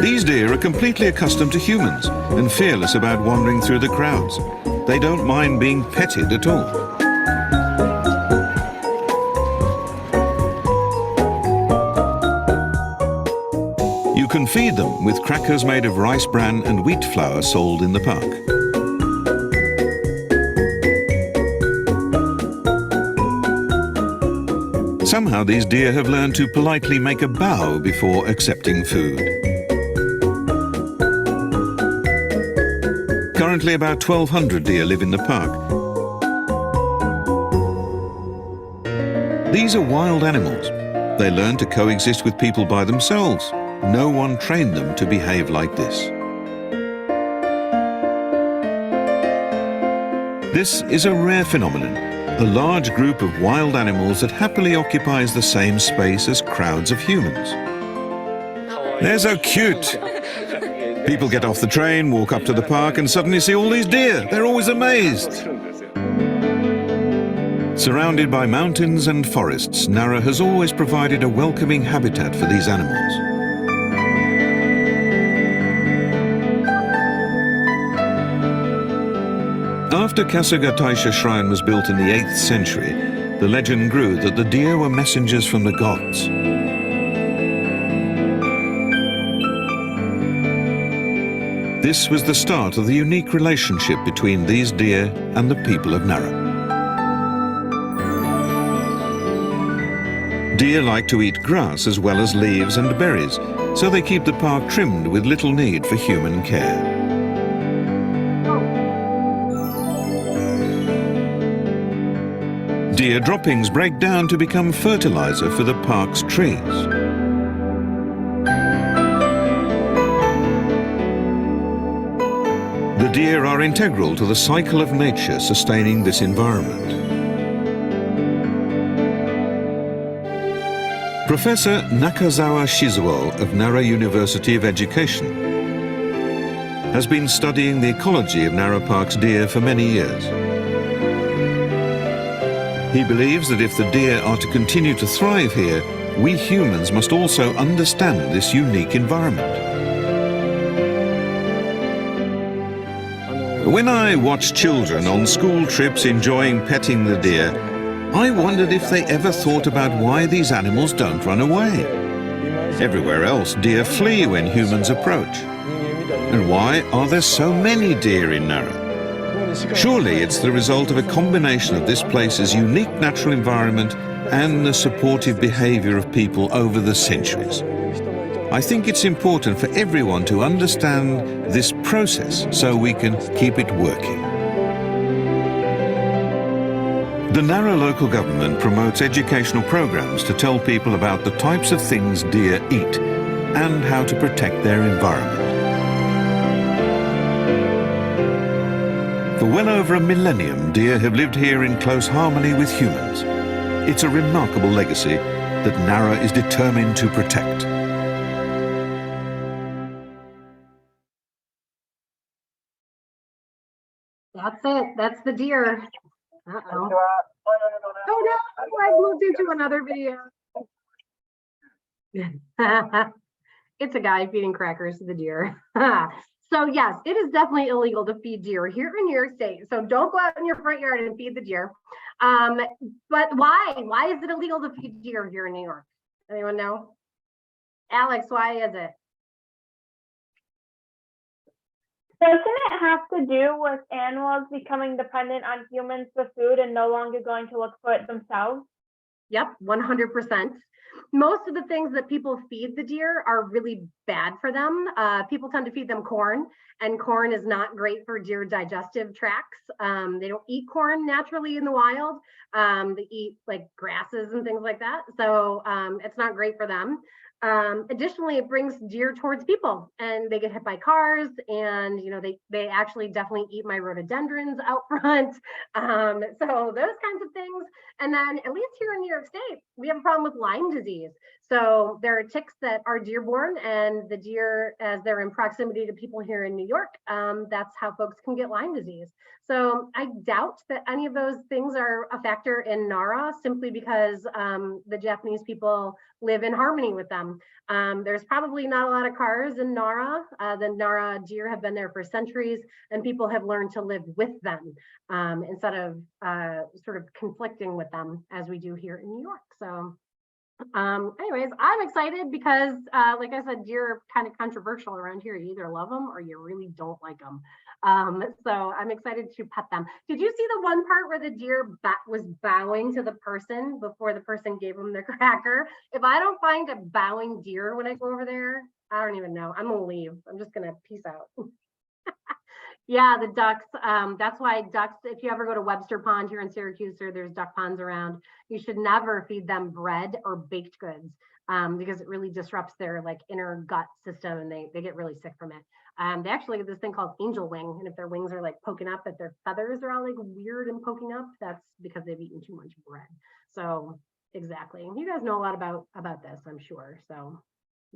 These deer are completely accustomed to humans and fearless about wandering through the crowds. They don't mind being petted at all. You can feed them with crackers made of rice bran and wheat flour sold in the park. Somehow these deer have learned to politely make a bow before accepting food. Currently about 1,200 deer live in the park. These are wild animals. They learn to coexist with people by themselves. No one trained them to behave like this. This is a rare phenomenon, a large group of wild animals that happily occupies the same space as crowds of humans. They're so cute. People get off the train, walk up to the park, and suddenly see all these deer. They're always amazed. Surrounded by mountains and forests, Nara has always provided a welcoming habitat for these animals. After Kasuga Taisha Shrine was built in the 8th century, the legend grew that the deer were messengers from the gods. This was the start of the unique relationship between these deer and the people of Nara. Deer like to eat grass as well as leaves and berries, so they keep the park trimmed with little need for human care. Deer droppings break down to become fertilizer for the park's trees. The deer are integral to the cycle of nature sustaining this environment. Professor Nakazawa Shizuo of Nara University of Education has been studying the ecology of Nara Park's deer for many years. He believes that if the deer are to continue to thrive here, we humans must also understand this unique environment. When I watch children on school trips enjoying petting the deer, I wondered if they ever thought about why these animals don't run away. Everywhere else, deer flee when humans approach. And why are there so many deer in Nara? Surely it's the result of a combination of this place's unique natural environment and the supportive behavior of people over the centuries. I think it's important for everyone to understand this process so we can keep it working. The Nara local government promotes educational programs to tell people about the types of things deer eat and how to protect their environment. For well over a millennium, deer have lived here in close harmony with humans. It's a remarkable legacy that NARA is determined to protect. That's it. That's the deer. Uh-oh. Oh no, I moved into another video. It's a guy feeding crackers to the deer. So yes, it is definitely illegal to feed deer here in New York State. So don't go out in your front yard and feed the deer. But why? Why is it illegal to feed deer here in New York? Anyone know? Alex, why is it? Doesn't it have to do with animals becoming dependent on humans for food and no longer going to look for it themselves? Yep, 100%. Most of the things that people feed the deer are really bad for them. People tend to feed them corn, and corn is not great for deer digestive tracts. They don't eat corn naturally in the wild. They eat like grasses and things like that. So it's not great for them. Additionally, it brings deer towards people, and they get hit by cars, and they actually definitely eat my rhododendrons out front. So those kinds of things. And then at least here in New York State, we have a problem with Lyme disease. So there are ticks that are deer-borne, and the deer, as they're in proximity to people here in New York, that's how folks can get Lyme disease. So I doubt that any of those things are a factor in NARA, simply because the Japanese people live in harmony with them. There's probably not a lot of cars in NARA. The NARA deer have been there for centuries, and people have learned to live with them instead of sort of conflicting with them as we do here in New York. So anyways, I'm excited because like I said, deer are kind of controversial around here. You either love them or you really don't like them. So I'm excited to pet them. Did you see the one part where the deer was bowing to the person before the person gave him the cracker? If I don't find a bowing deer when I go over there, I don't even know. I'm gonna leave. I'm just gonna peace out. Yeah, the ducks. That's why ducks, if you ever go to Webster Pond here in Syracuse, or there's duck ponds around, you should never feed them bread or baked goods because it really disrupts their like inner gut system, and they get really sick from it. They actually get this thing called angel wing, and if their wings are like poking up, if their feathers are all like weird and poking up, that's because they've eaten too much bread. So exactly. You guys know a lot about this, I'm sure. So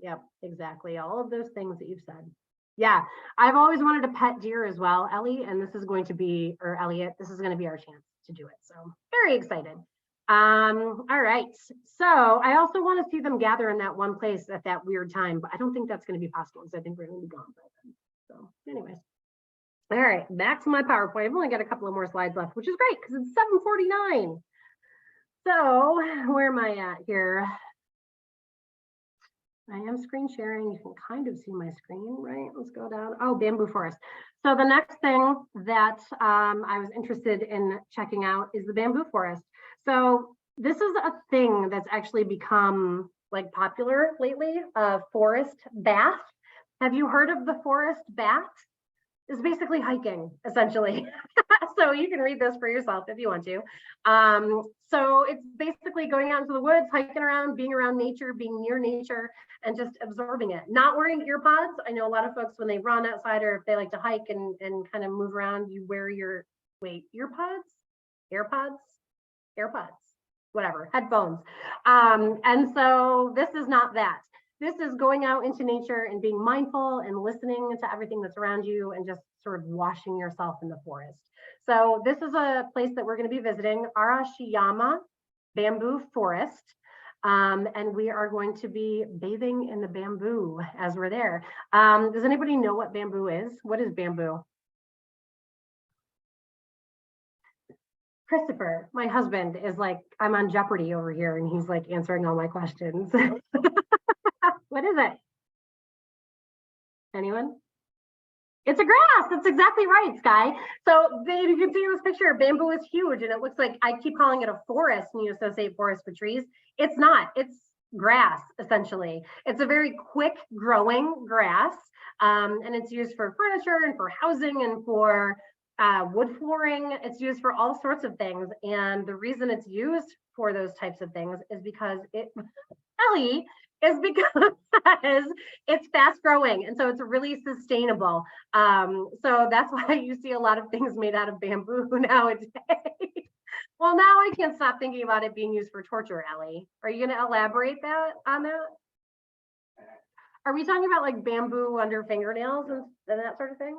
yep, exactly. All of those things that you've said. Yeah, I've always wanted to pet deer as well, Ellie, and this is going to be, or Elliot, this is going to be our chance to do it. So very excited. All right. So I also want to see them gather in that one place at that weird time, but I don't think that's going to be possible because I think we're going to be gone by then. So anyways. All right, back to my PowerPoint. I've only got a couple of more slides left, which is great because it's 7:49. So where am I at here? I am screen sharing. You can kind of see my screen, right? Let's go down. Oh, bamboo forest. So the next thing that I was interested in checking out is the bamboo forest. So this is a thing that's actually become like popular lately, forest bath. Have you heard of the forest bath? It's basically hiking, essentially. So you can read this for yourself if you want to. So it's basically going out into the woods, hiking around, being around nature, being near nature, and just absorbing it. Not wearing ear pods. I know a lot of folks when they run outside or if they like to hike and kind of move around, you wear your, ear pods? AirPods, whatever, headphones. And so this is not that. This is going out into nature and being mindful and listening to everything that's around you and just sort of washing yourself in the forest. So this is a place that we're going to be visiting, Arashiyama Bamboo Forest. And we are going to be bathing in the bamboo as we're there. Does anybody know what bamboo is? What is bamboo? Christopher, my husband, is like, I'm on Jeopardy over here and he's like answering all my questions. What is it? Anyone? It's a grass. That's exactly right, Sky. So you can see in this picture, bamboo is huge, and it looks like I keep calling it a forest, and you associate forest with trees. It's not. It's grass, essentially. It's a very quick growing grass, and it's used for furniture and for housing and for wood flooring. It's used for all sorts of things, and the reason it's used for those types of things is because Ellie, is because it's fast growing, and so it's really sustainable. So that's why you see a lot of things made out of bamboo nowadays. Well, now I can't stop thinking about it being used for torture, Ellie. Are you going to elaborate on that? Are we talking about like bamboo under fingernails and that sort of thing?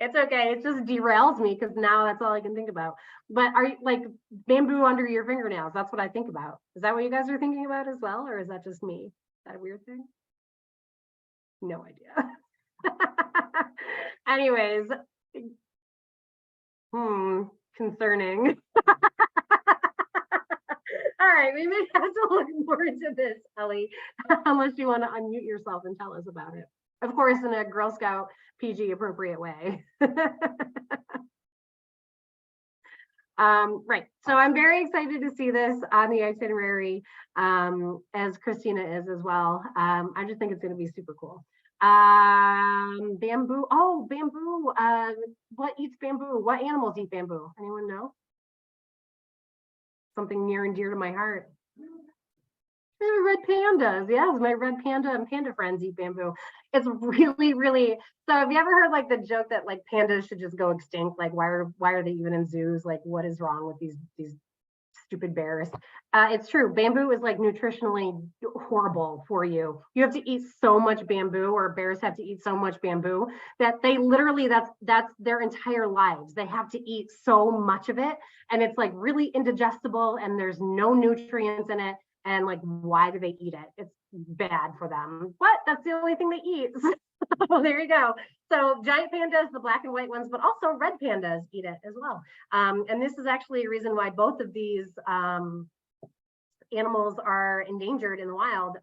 It's okay. It just derails me because now that's all I can think about. But are you like bamboo under your fingernails? That's what I think about. Is that what you guys are thinking about as well? Or is that just me? Is that a weird thing? No idea. Anyways, concerning. All right, we may have to look more into this, Ellie, unless you want to unmute yourself and tell us about it. Of course, in a Girl Scout PG appropriate way. Right, so I'm very excited to see this on the itinerary, as Christina is as well. I just think it's going to be super cool. Bamboo, oh, bamboo, what eats bamboo? What animals eat bamboo? Anyone know? Something near and dear to my heart. Red pandas, yes, my red panda and panda friends eat bamboo. It's really, really, so have you ever heard like the joke that like pandas should just go extinct? Like why are they even in zoos? Like what is wrong with these stupid bears? It's true, bamboo is like nutritionally horrible for you. You have to eat so much bamboo, or bears have to eat so much bamboo that they literally, that's their entire lives. They have to eat so much of it, and it's like really indigestible, and there's no nutrients in it. And like, why do they eat it? It's bad for them, but that's the only thing they eat. So there you go. So giant pandas, the black and white ones, but also red pandas eat it as well. And this is actually a reason why both of these animals are endangered in the wild.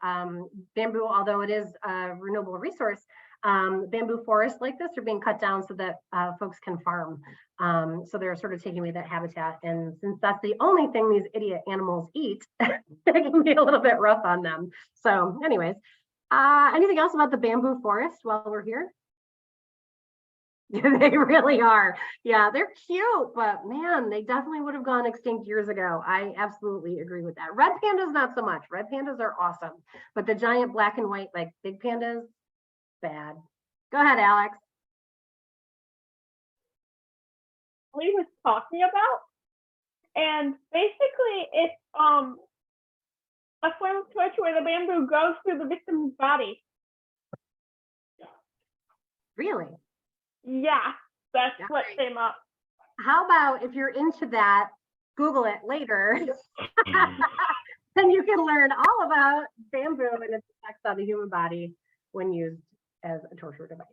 Bamboo, although it is a renewable resource, bamboo forests like this are being cut down so that folks can farm. So they're sort of taking away that habitat. And since that's the only thing these idiot animals eat, it can be a little bit rough on them. So anyways, anything else about the bamboo forest while we're here? They really are. Yeah, they're cute, but man, they definitely would have gone extinct years ago. I absolutely agree with that. Red pandas, not so much. Red pandas are awesome, but the giant black and white, like big pandas, bad. Go ahead, Alex. We was talking about, and basically it's a form of torture where the bamboo goes through the victim's body. Really? Yeah, that's what came up. How about if you're into that, Google it later. Then you can learn all about bamboo and its effects on the human body when used as a torture device.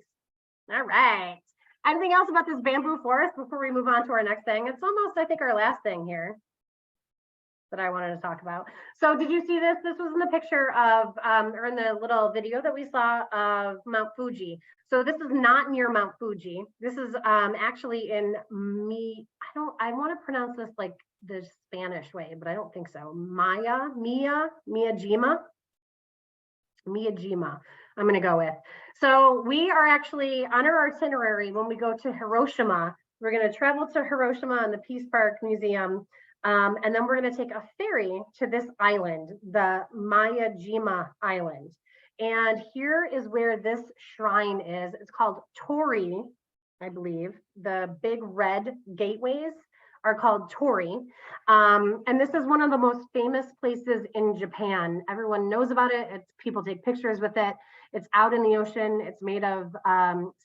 All right. Anything else about this bamboo forest before we move on to our next thing? It's almost, I think, our last thing here that I wanted to talk about. So did you see this? This was in the picture of, or in the little video that we saw of Mount Fuji. So this is not near Mount Fuji. This is actually in I want to pronounce this like the Spanish way, but I don't think so. Miyajima. I'm going to go with. So we are actually on our itinerary when we go to Hiroshima. We're going to travel to Hiroshima and the Peace Park Museum. And then we're going to take a ferry to this island, the Miyajima Island. And here is where this shrine is. It's called Torii, I believe. The big red gateways are called Torii. And this is one of the most famous places in Japan. Everyone knows about it. People take pictures with it. It's out in the ocean. It's made of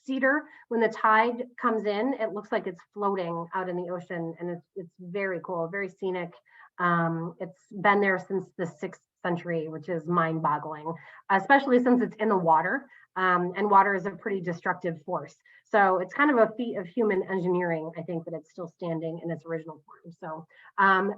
cedar. When the tide comes in, it looks like it's floating out in the ocean, and it's very cool, very scenic. It's been there since the 6th century, which is mind-boggling, especially since it's in the water, and water is a pretty destructive force. So it's kind of a feat of human engineering, I think, that it's still standing in its original form. So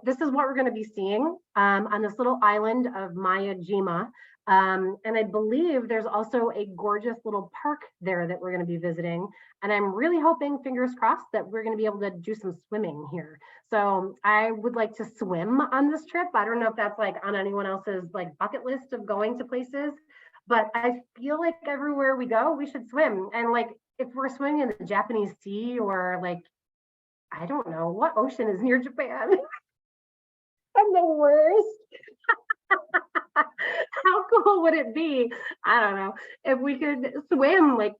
this is what we're going to be seeing on this little island of Miyajima. And I believe there's also a gorgeous little park there that we're going to be visiting. And I'm really hoping, fingers crossed, that we're going to be able to do some swimming here. So I would like to swim on this trip. I don't know if that's like on anyone else's like bucket list of going to places, but I feel like everywhere we go, we should swim. And like, if we're swimming in the Japanese Sea, or like, I don't know, what ocean is near Japan? I'm the worst. How cool would it be? I don't know. If we could swim like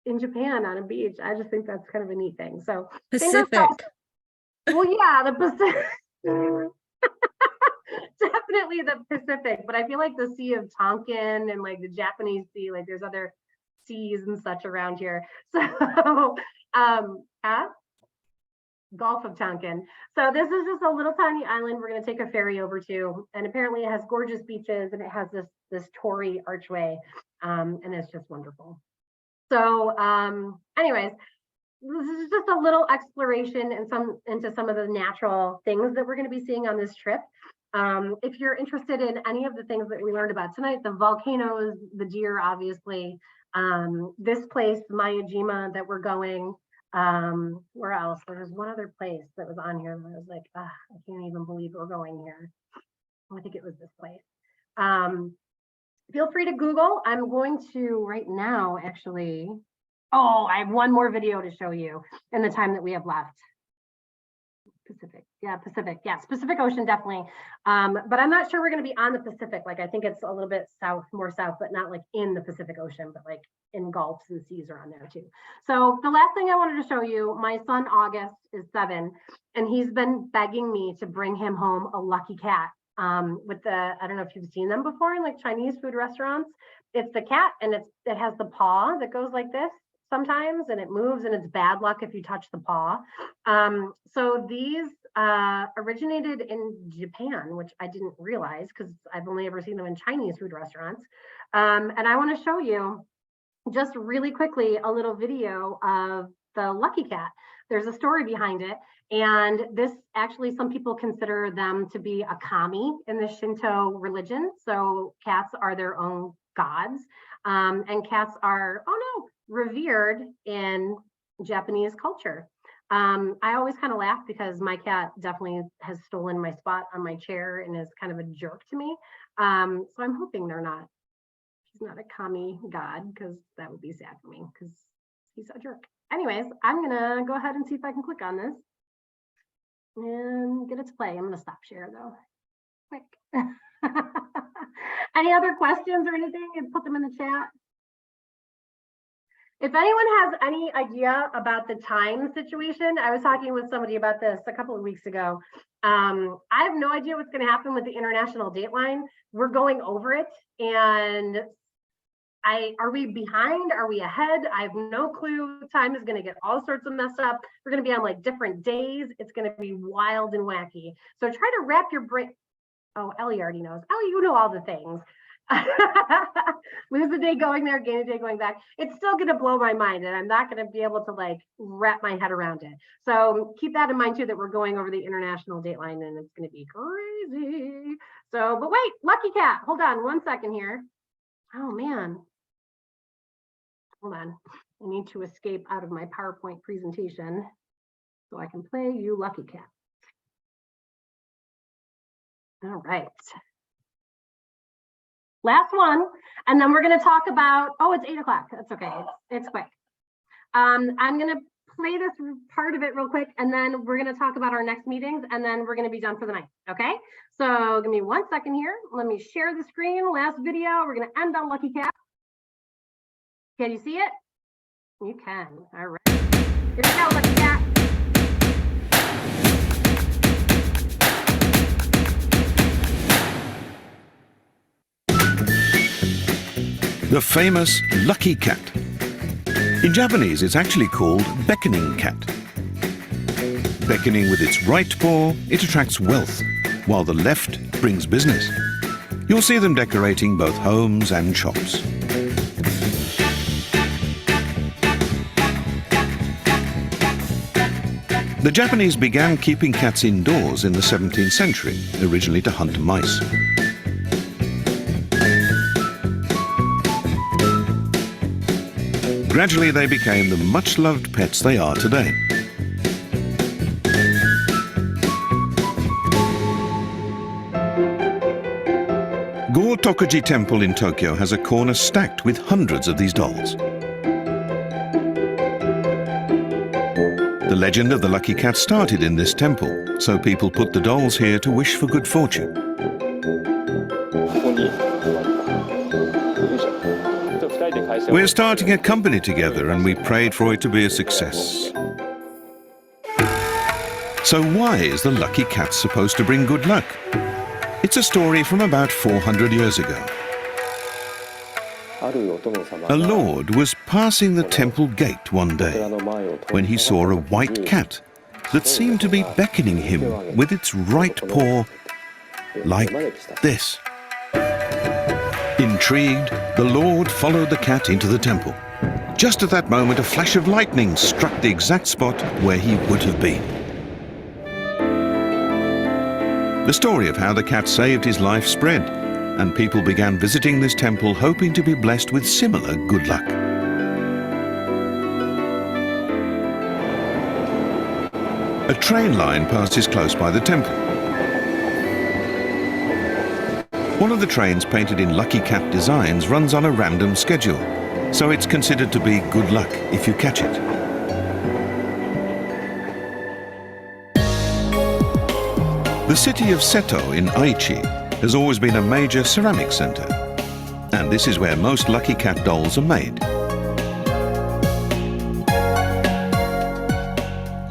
in Japan on a beach. I just think that's kind of a neat thing. So fingers Pacific. crossed. Well, yeah, the Pacific. Definitely the Pacific, but I feel like the Sea of Tonkin and like the Japanese Sea, like there's other seas and such around here. So, Gulf of Tonkin. So this is just a little tiny island we're going to take a ferry over to, and apparently it has gorgeous beaches and it has this torii archway, and it's just wonderful. So, anyways, this is just a little exploration into some of the natural things that we're going to be seeing on this trip. If you're interested in any of the things that we learned about tonight, the volcanoes, the deer, obviously, this place, Miyajima, that we're going. Where else? There's one other place that was on here that I was like, I can't even believe we're going here. I think it was this place. Feel free to Google. I'm going to right now, actually. Oh, I have one more video to show you in the time that we have left. Pacific. Yeah, Pacific. Yes, Pacific Ocean, definitely. But I'm not sure we're going to be on the Pacific. Like, I think it's a little bit south, more south, but not like in the Pacific Ocean, but like in gulfs and seas are on there too. So the last thing I wanted to show you, my son August is 7, and he's been begging me to bring him home a lucky cat. With the, I don't know if you've seen them before in like Chinese food restaurants. It's the cat, and it has the paw that goes like this sometimes, and it moves, and it's bad luck if you touch the paw. So these originated in Japan, which I didn't realize because I've only ever seen them in Chinese food restaurants. And I want to show you just really quickly a little video of the lucky cat. There's a story behind it. And this actually, some people consider them to be a kami in the Shinto religion. So cats are their own gods. And cats are, revered in Japanese culture. I always kind of laugh because my cat definitely has stolen my spot on my chair and is kind of a jerk to me. So I'm hoping he's not a kami god, because that would be sad for me because he's a jerk. Anyways, I'm gonna go ahead and see if I can click on this and get it to play. I'm gonna stop share though, quick. Any other questions or anything? And put them in the chat. If anyone has any idea about the time situation, I was talking with somebody about this a couple of weeks ago. I have no idea what's going to happen with the international dateline. We're going over it, and are we behind? Are we ahead? I have no clue. Time is going to get all sorts of messed up. We're going to be on like different days. It's going to be wild and wacky. So try to wrap your brain. Oh, Ellie already knows. Ellie, you know all the things. Lose a day going there, gain a day going back. It's still going to blow my mind, and I'm not going to be able to like wrap my head around it. So keep that in mind too, that we're going over the international dateline, and it's going to be crazy. So, but wait, lucky cat, hold on 1 second here. Oh man, hold on. I need to escape out of my PowerPoint presentation so I can play you lucky cat. All right. Last one, and then we're going to talk about, it's 8 o'clock. That's okay. It's quick. I'm going to play this part of it real quick, and then we're going to talk about our next meetings, and then we're going to be done for the night. Okay. So give me 1 second here. Let me share the screen. Last video. We're going to end on lucky cat. Can you see it? You can. All right. Here we go, lucky cat. The famous lucky cat. In Japanese, it's actually called beckoning cat. Beckoning with its right paw, it attracts wealth, while the left brings business. You'll see them decorating both homes and shops. The Japanese began keeping cats indoors in the 17th century, originally to hunt mice. Gradually, they became the much-loved pets they are today. Go-Tokuji Temple in Tokyo has a corner stacked with hundreds of these dolls. The legend of the lucky cat started in this temple, so people put the dolls here to wish for good fortune. We're starting a company together and we prayed for it to be a success. So why is the lucky cat supposed to bring good luck? It's a story from about 400 years ago. A lord was passing the temple gate one day when he saw a white cat that seemed to be beckoning him with its right paw like this. Intrigued, the Lord followed the cat into the temple. Just at that moment, a flash of lightning struck the exact spot where he would have been. The story of how the cat saved his life spread, and people began visiting this temple hoping to be blessed with similar good luck. A train line passes close by the temple. One of the trains painted in lucky cat designs runs on a random schedule, so it's considered to be good luck if you catch it. The city of Seto in Aichi has always been a major ceramic center, and this is where most lucky cat dolls are made.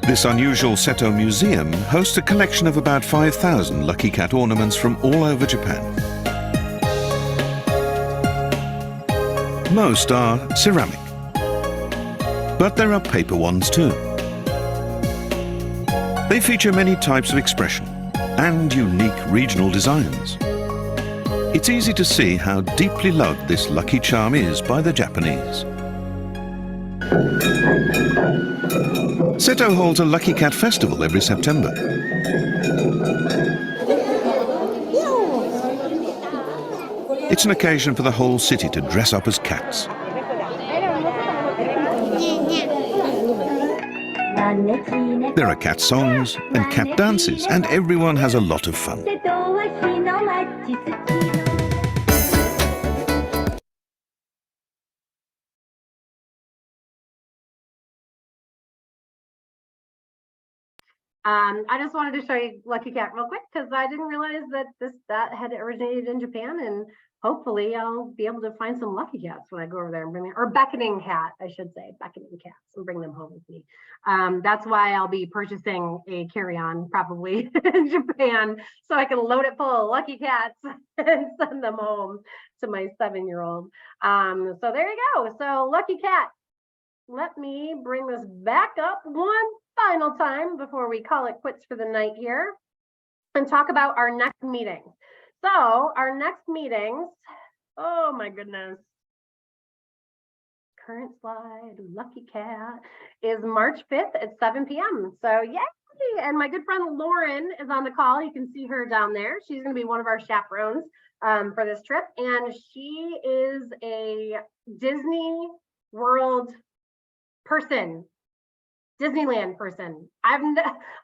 This unusual Seto museum hosts a collection of about 5,000 lucky cat ornaments from all over Japan. Most are ceramic, but there are paper ones too. They feature many types of expression and unique regional designs. It's easy to see how deeply loved this lucky charm is by the Japanese. Seto holds a lucky cat festival every September. It's an occasion for the whole city to dress up as cats. There are cat songs and cat dances, and everyone has a lot of fun. I just wanted to show you Lucky Cat real quick because I didn't realize that had originated in Japan, and hopefully I'll be able to find some lucky cats when I go over there and bring them, or beckoning cat, I should say, beckoning cats, and bring them home with me. That's why I'll be purchasing a carry-on probably in Japan, so I can load it full of lucky cats and send them home to my 7-year-old. So there you go. So Lucky Cat. Let me bring this back up one final time before we call it quits for the night here and talk about our next meetings. So our next meetings, oh my goodness. Current slide, Lucky Cat, is March 5th at 7 p.m. So yay! And my good friend Lauren is on the call. You can see her down there. She's going to be one of our chaperones for this trip. And she is a Disney World person, Disneyland person.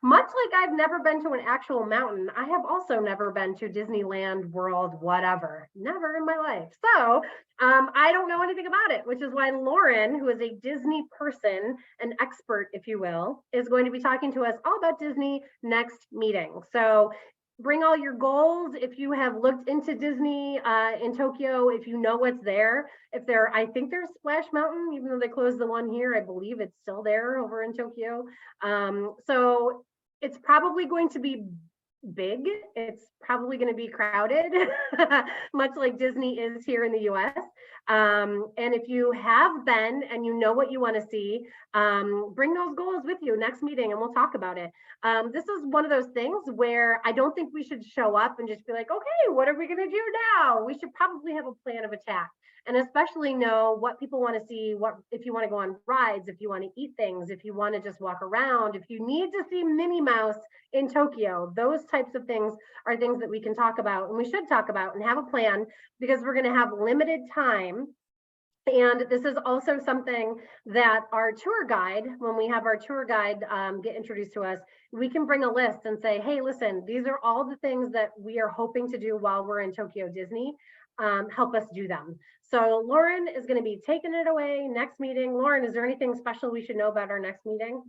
Much like I've never been to an actual mountain, I have also never been to Disneyland World, whatever, never in my life. So I don't know anything about it, which is why Lauren, who is a Disney person, an expert, if you will, is going to be talking to us all about Disney next meeting. So bring all your goals. If you have looked into Disney in Tokyo, if you know what's there, I think there's Splash Mountain, even though they closed the one here, I believe it's still there over in Tokyo. So it's probably going to be big. It's probably going to be crowded, much like Disney is here in the US. And if you have been and you know what you want to see, bring those goals with you next meeting and we'll talk about it. This is one of those things where I don't think we should show up and just be like, okay, what are we going to do now? We should probably have a plan of attack, and especially know what people want to see, what if you want to go on rides, if you want to eat things, if you want to just walk around, if you need to see Minnie Mouse in Tokyo. Those types of things are things that we can talk about and we should talk about and have a plan, because we're going to have limited time. And this is also something that our tour guide, when we have our tour guide get introduced to us, we can bring a list and say, hey, listen, these are all the things that we are hoping to do while we're in Tokyo Disney. Help us do them. So Lauren is going to be taking it away next meeting. Lauren, is there anything special we should know about our next meeting?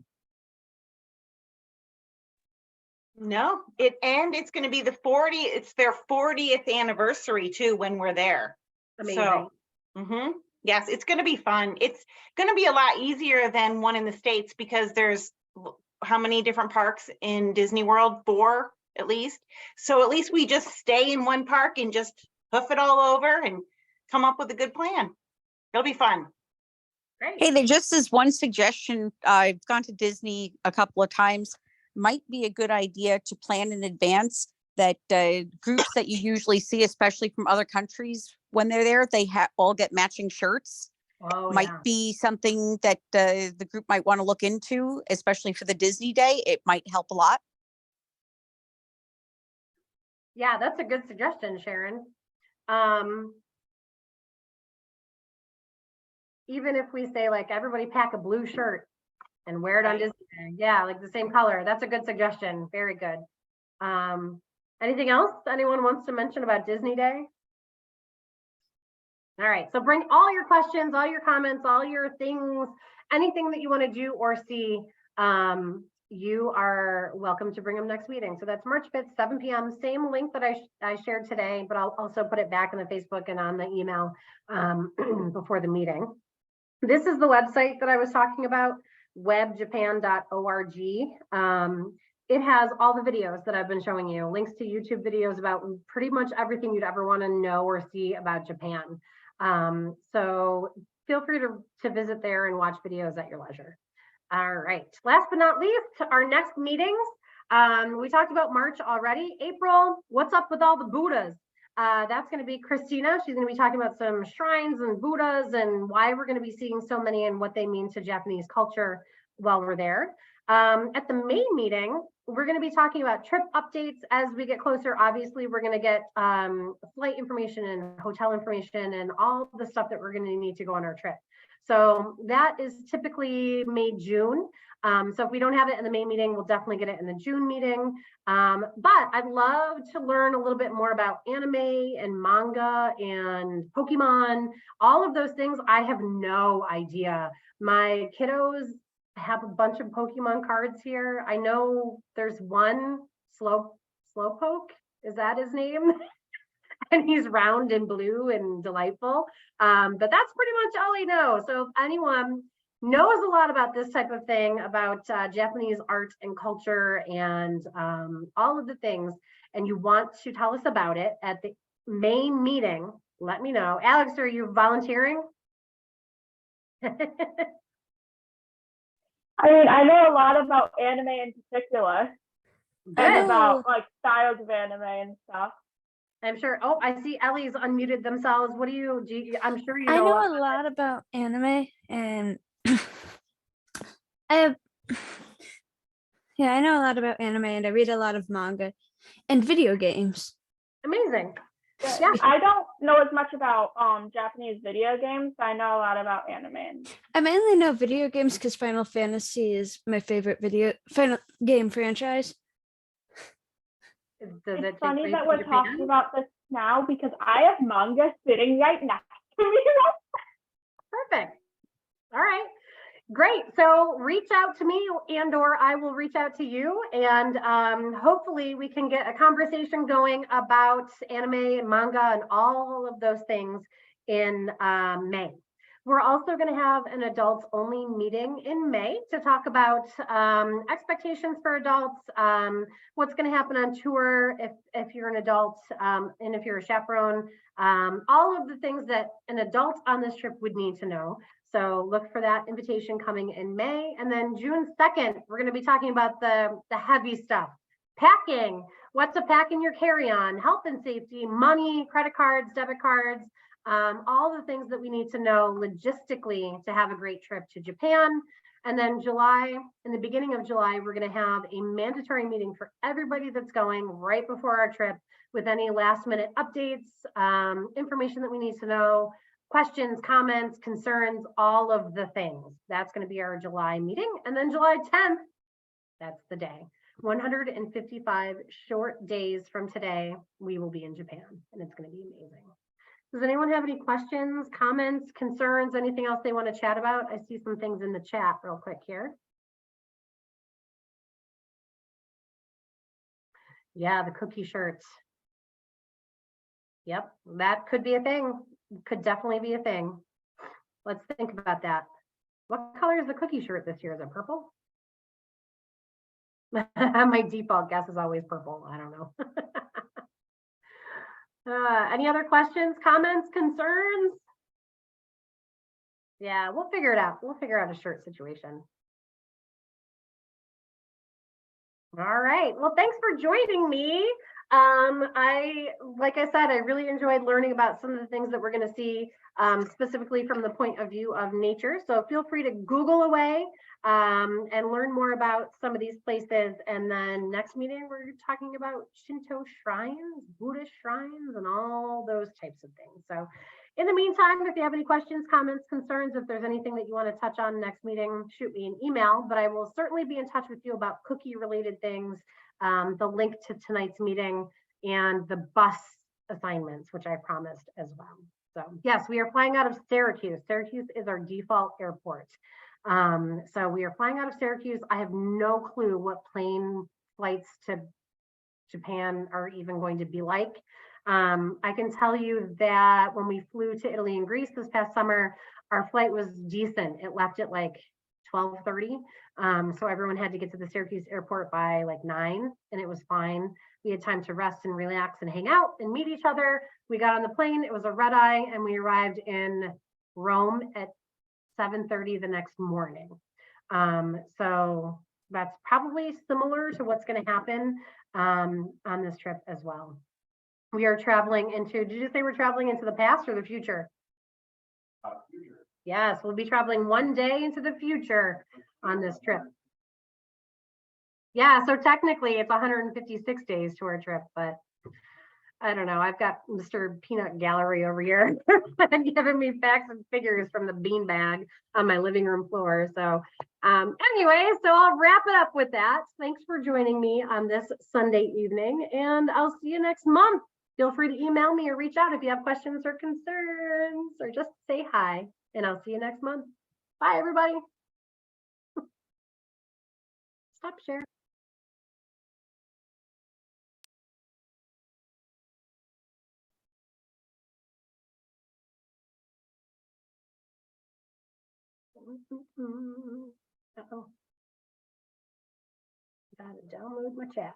No, it's going to be it's their 40th anniversary too when we're there. Amazing. So, Yes, it's going to be fun. It's going to be a lot easier than one in the States because there's how many different parks in Disney World? 4 at least. So at least we just stay in one park and just hoof it all over and come up with a good plan. It'll be fun. Great. Hey, there just is one suggestion. I've gone to Disney a couple of times. Might be a good idea to plan in advance that groups that you usually see, especially from other countries, when they're there, they all get matching shirts. Oh, Might yeah. be something that the group might want to look into, especially for the Disney Day. It might help a lot. Yeah, that's a good suggestion, Sharon. Even if we say like everybody pack a blue shirt and wear it on Right. Disney Day. Yeah, like the same color. That's a good suggestion. Very good. Anything else anyone wants to mention about Disney Day? All right, so bring all your questions, all your comments, all your things, anything that you want to do or see. You are welcome to bring them next meeting. So that's March 5th, 7 p.m. Same link that I shared today, but I'll also put it back in the Facebook and on the email before the meeting. This is the website that I was talking about, webjapan.org. It has all the videos that I've been showing you, links to YouTube videos about pretty much everything you'd ever want to know or see about Japan. So feel free to visit there and watch videos at your leisure. All right, last but not least, our next meetings. We talked about March already. April, what's up with all the Buddhas? That's going to be Christina. She's going to be talking about some shrines and Buddhas and why we're going to be seeing so many and what they mean to Japanese culture while we're there. At the main meeting, we're going to be talking about trip updates as we get closer. Obviously, we're going to get flight information and hotel information and all the stuff that we're going to need to go on our trip. So that is typically May, June. So if we don't have it in the May meeting, we'll definitely get it in the June meeting. But I'd love to learn a little bit more about anime and manga and Pokemon, all of those things. I have no idea. My kiddos have a bunch of Pokemon cards here. I know there's one Slowpoke, is that his name? And he's round and blue and delightful. But that's pretty much all I know. So if anyone knows a lot about this type of thing, about Japanese art and culture and all of the things, and you want to tell us about it at the main meeting, let me know. Alex, are you volunteering? I mean, I know a lot about anime in particular and Good. about like styles of anime and stuff. I'm sure. Oh, I see Ellie's unmuted themselves. What do you, I'm sure you I know. know a lot about anime and I know a lot about anime and I read a lot of manga and video games. Amazing. Yeah, I don't know as much about Japanese video games, but I know a lot about anime. I mainly know video games because Final Fantasy is my favorite final game franchise. It's funny that we're talking about this now because I have manga sitting right next to me. Perfect. All right. Great. So reach out to me and or I will reach out to you and hopefully we can get a conversation going about anime and manga and all of those things in May. We're also going to have an adults only meeting in May to talk about expectations for adults, what's going to happen on tour if you're an adult and if you're a chaperone, all of the things that an adult on this trip would need to know. So look for that invitation coming in May. And then June 2nd, we're going to be talking about the heavy stuff. Packing, what to pack in your carry-on, health and safety, money, credit cards, debit cards, all the things that we need to know logistically to have a great trip to Japan. And then July, in the beginning of July, we're going to have a mandatory meeting for everybody that's going right before our trip with any last minute updates, information that we need to know, questions, comments, concerns, all of the things. That's going to be our July meeting. And then July 10th, that's the day. 155 short days from today, we will be in Japan, and it's going to be amazing. Does anyone have any questions, comments, concerns, anything else they want to chat about? I see some things in the chat real quick here. Yeah, the cookie shirts. Yep, that could be a thing. Could definitely be a thing. Let's think about that. What color is the cookie shirt this year? Is it purple? My default guess is always purple. I don't know. Any other questions, comments, concerns? Yeah, we'll figure it out. We'll figure out a shirt situation. All right. Well, thanks for joining me. Like I said, I really enjoyed learning about some of the things that we're going to see specifically from the point of view of nature. So feel free to Google away and learn more about some of these places. And then next meeting, we're talking about Shinto shrines, Buddhist shrines, and all those types of things. So in the meantime, if you have any questions, comments, concerns, if there's anything that you want to touch on next meeting, shoot me an email, but I will certainly be in touch with you about cookie related things, the link to tonight's meeting, and the bus assignments, which I promised as well. So yes, we are flying out of Syracuse. Syracuse is our default airport. So we are flying out of Syracuse. I have no clue what plane flights to Japan are even going to be like. I can tell you that when we flew to Italy and Greece this past summer, our flight was decent. It left at like 12:30. So everyone had to get to the Syracuse airport by like 9, and it was fine. We had time to rest and relax and hang out and meet each other. We got on the plane, it was a red eye, and we arrived in Rome at 7:30 the next morning. So that's probably similar to what's going to happen on this trip as well. We are traveling into, did you say we're traveling into the past or the future? Future. Yes, we'll be traveling one day into the future on this trip. Yeah, so technically it's 156 days to our trip, but I don't know. I've got Mr. Peanut Gallery over here giving me facts and figures from the beanbag on my living room floor. So anyway, so I'll wrap it up with that. Thanks for joining me on this Sunday evening, and I'll see you next month. Feel free to email me or reach out if you have questions or concerns, or just say hi, and I'll see you next month. Bye, everybody. Stop sharing. Uh-oh. Gotta download my chat.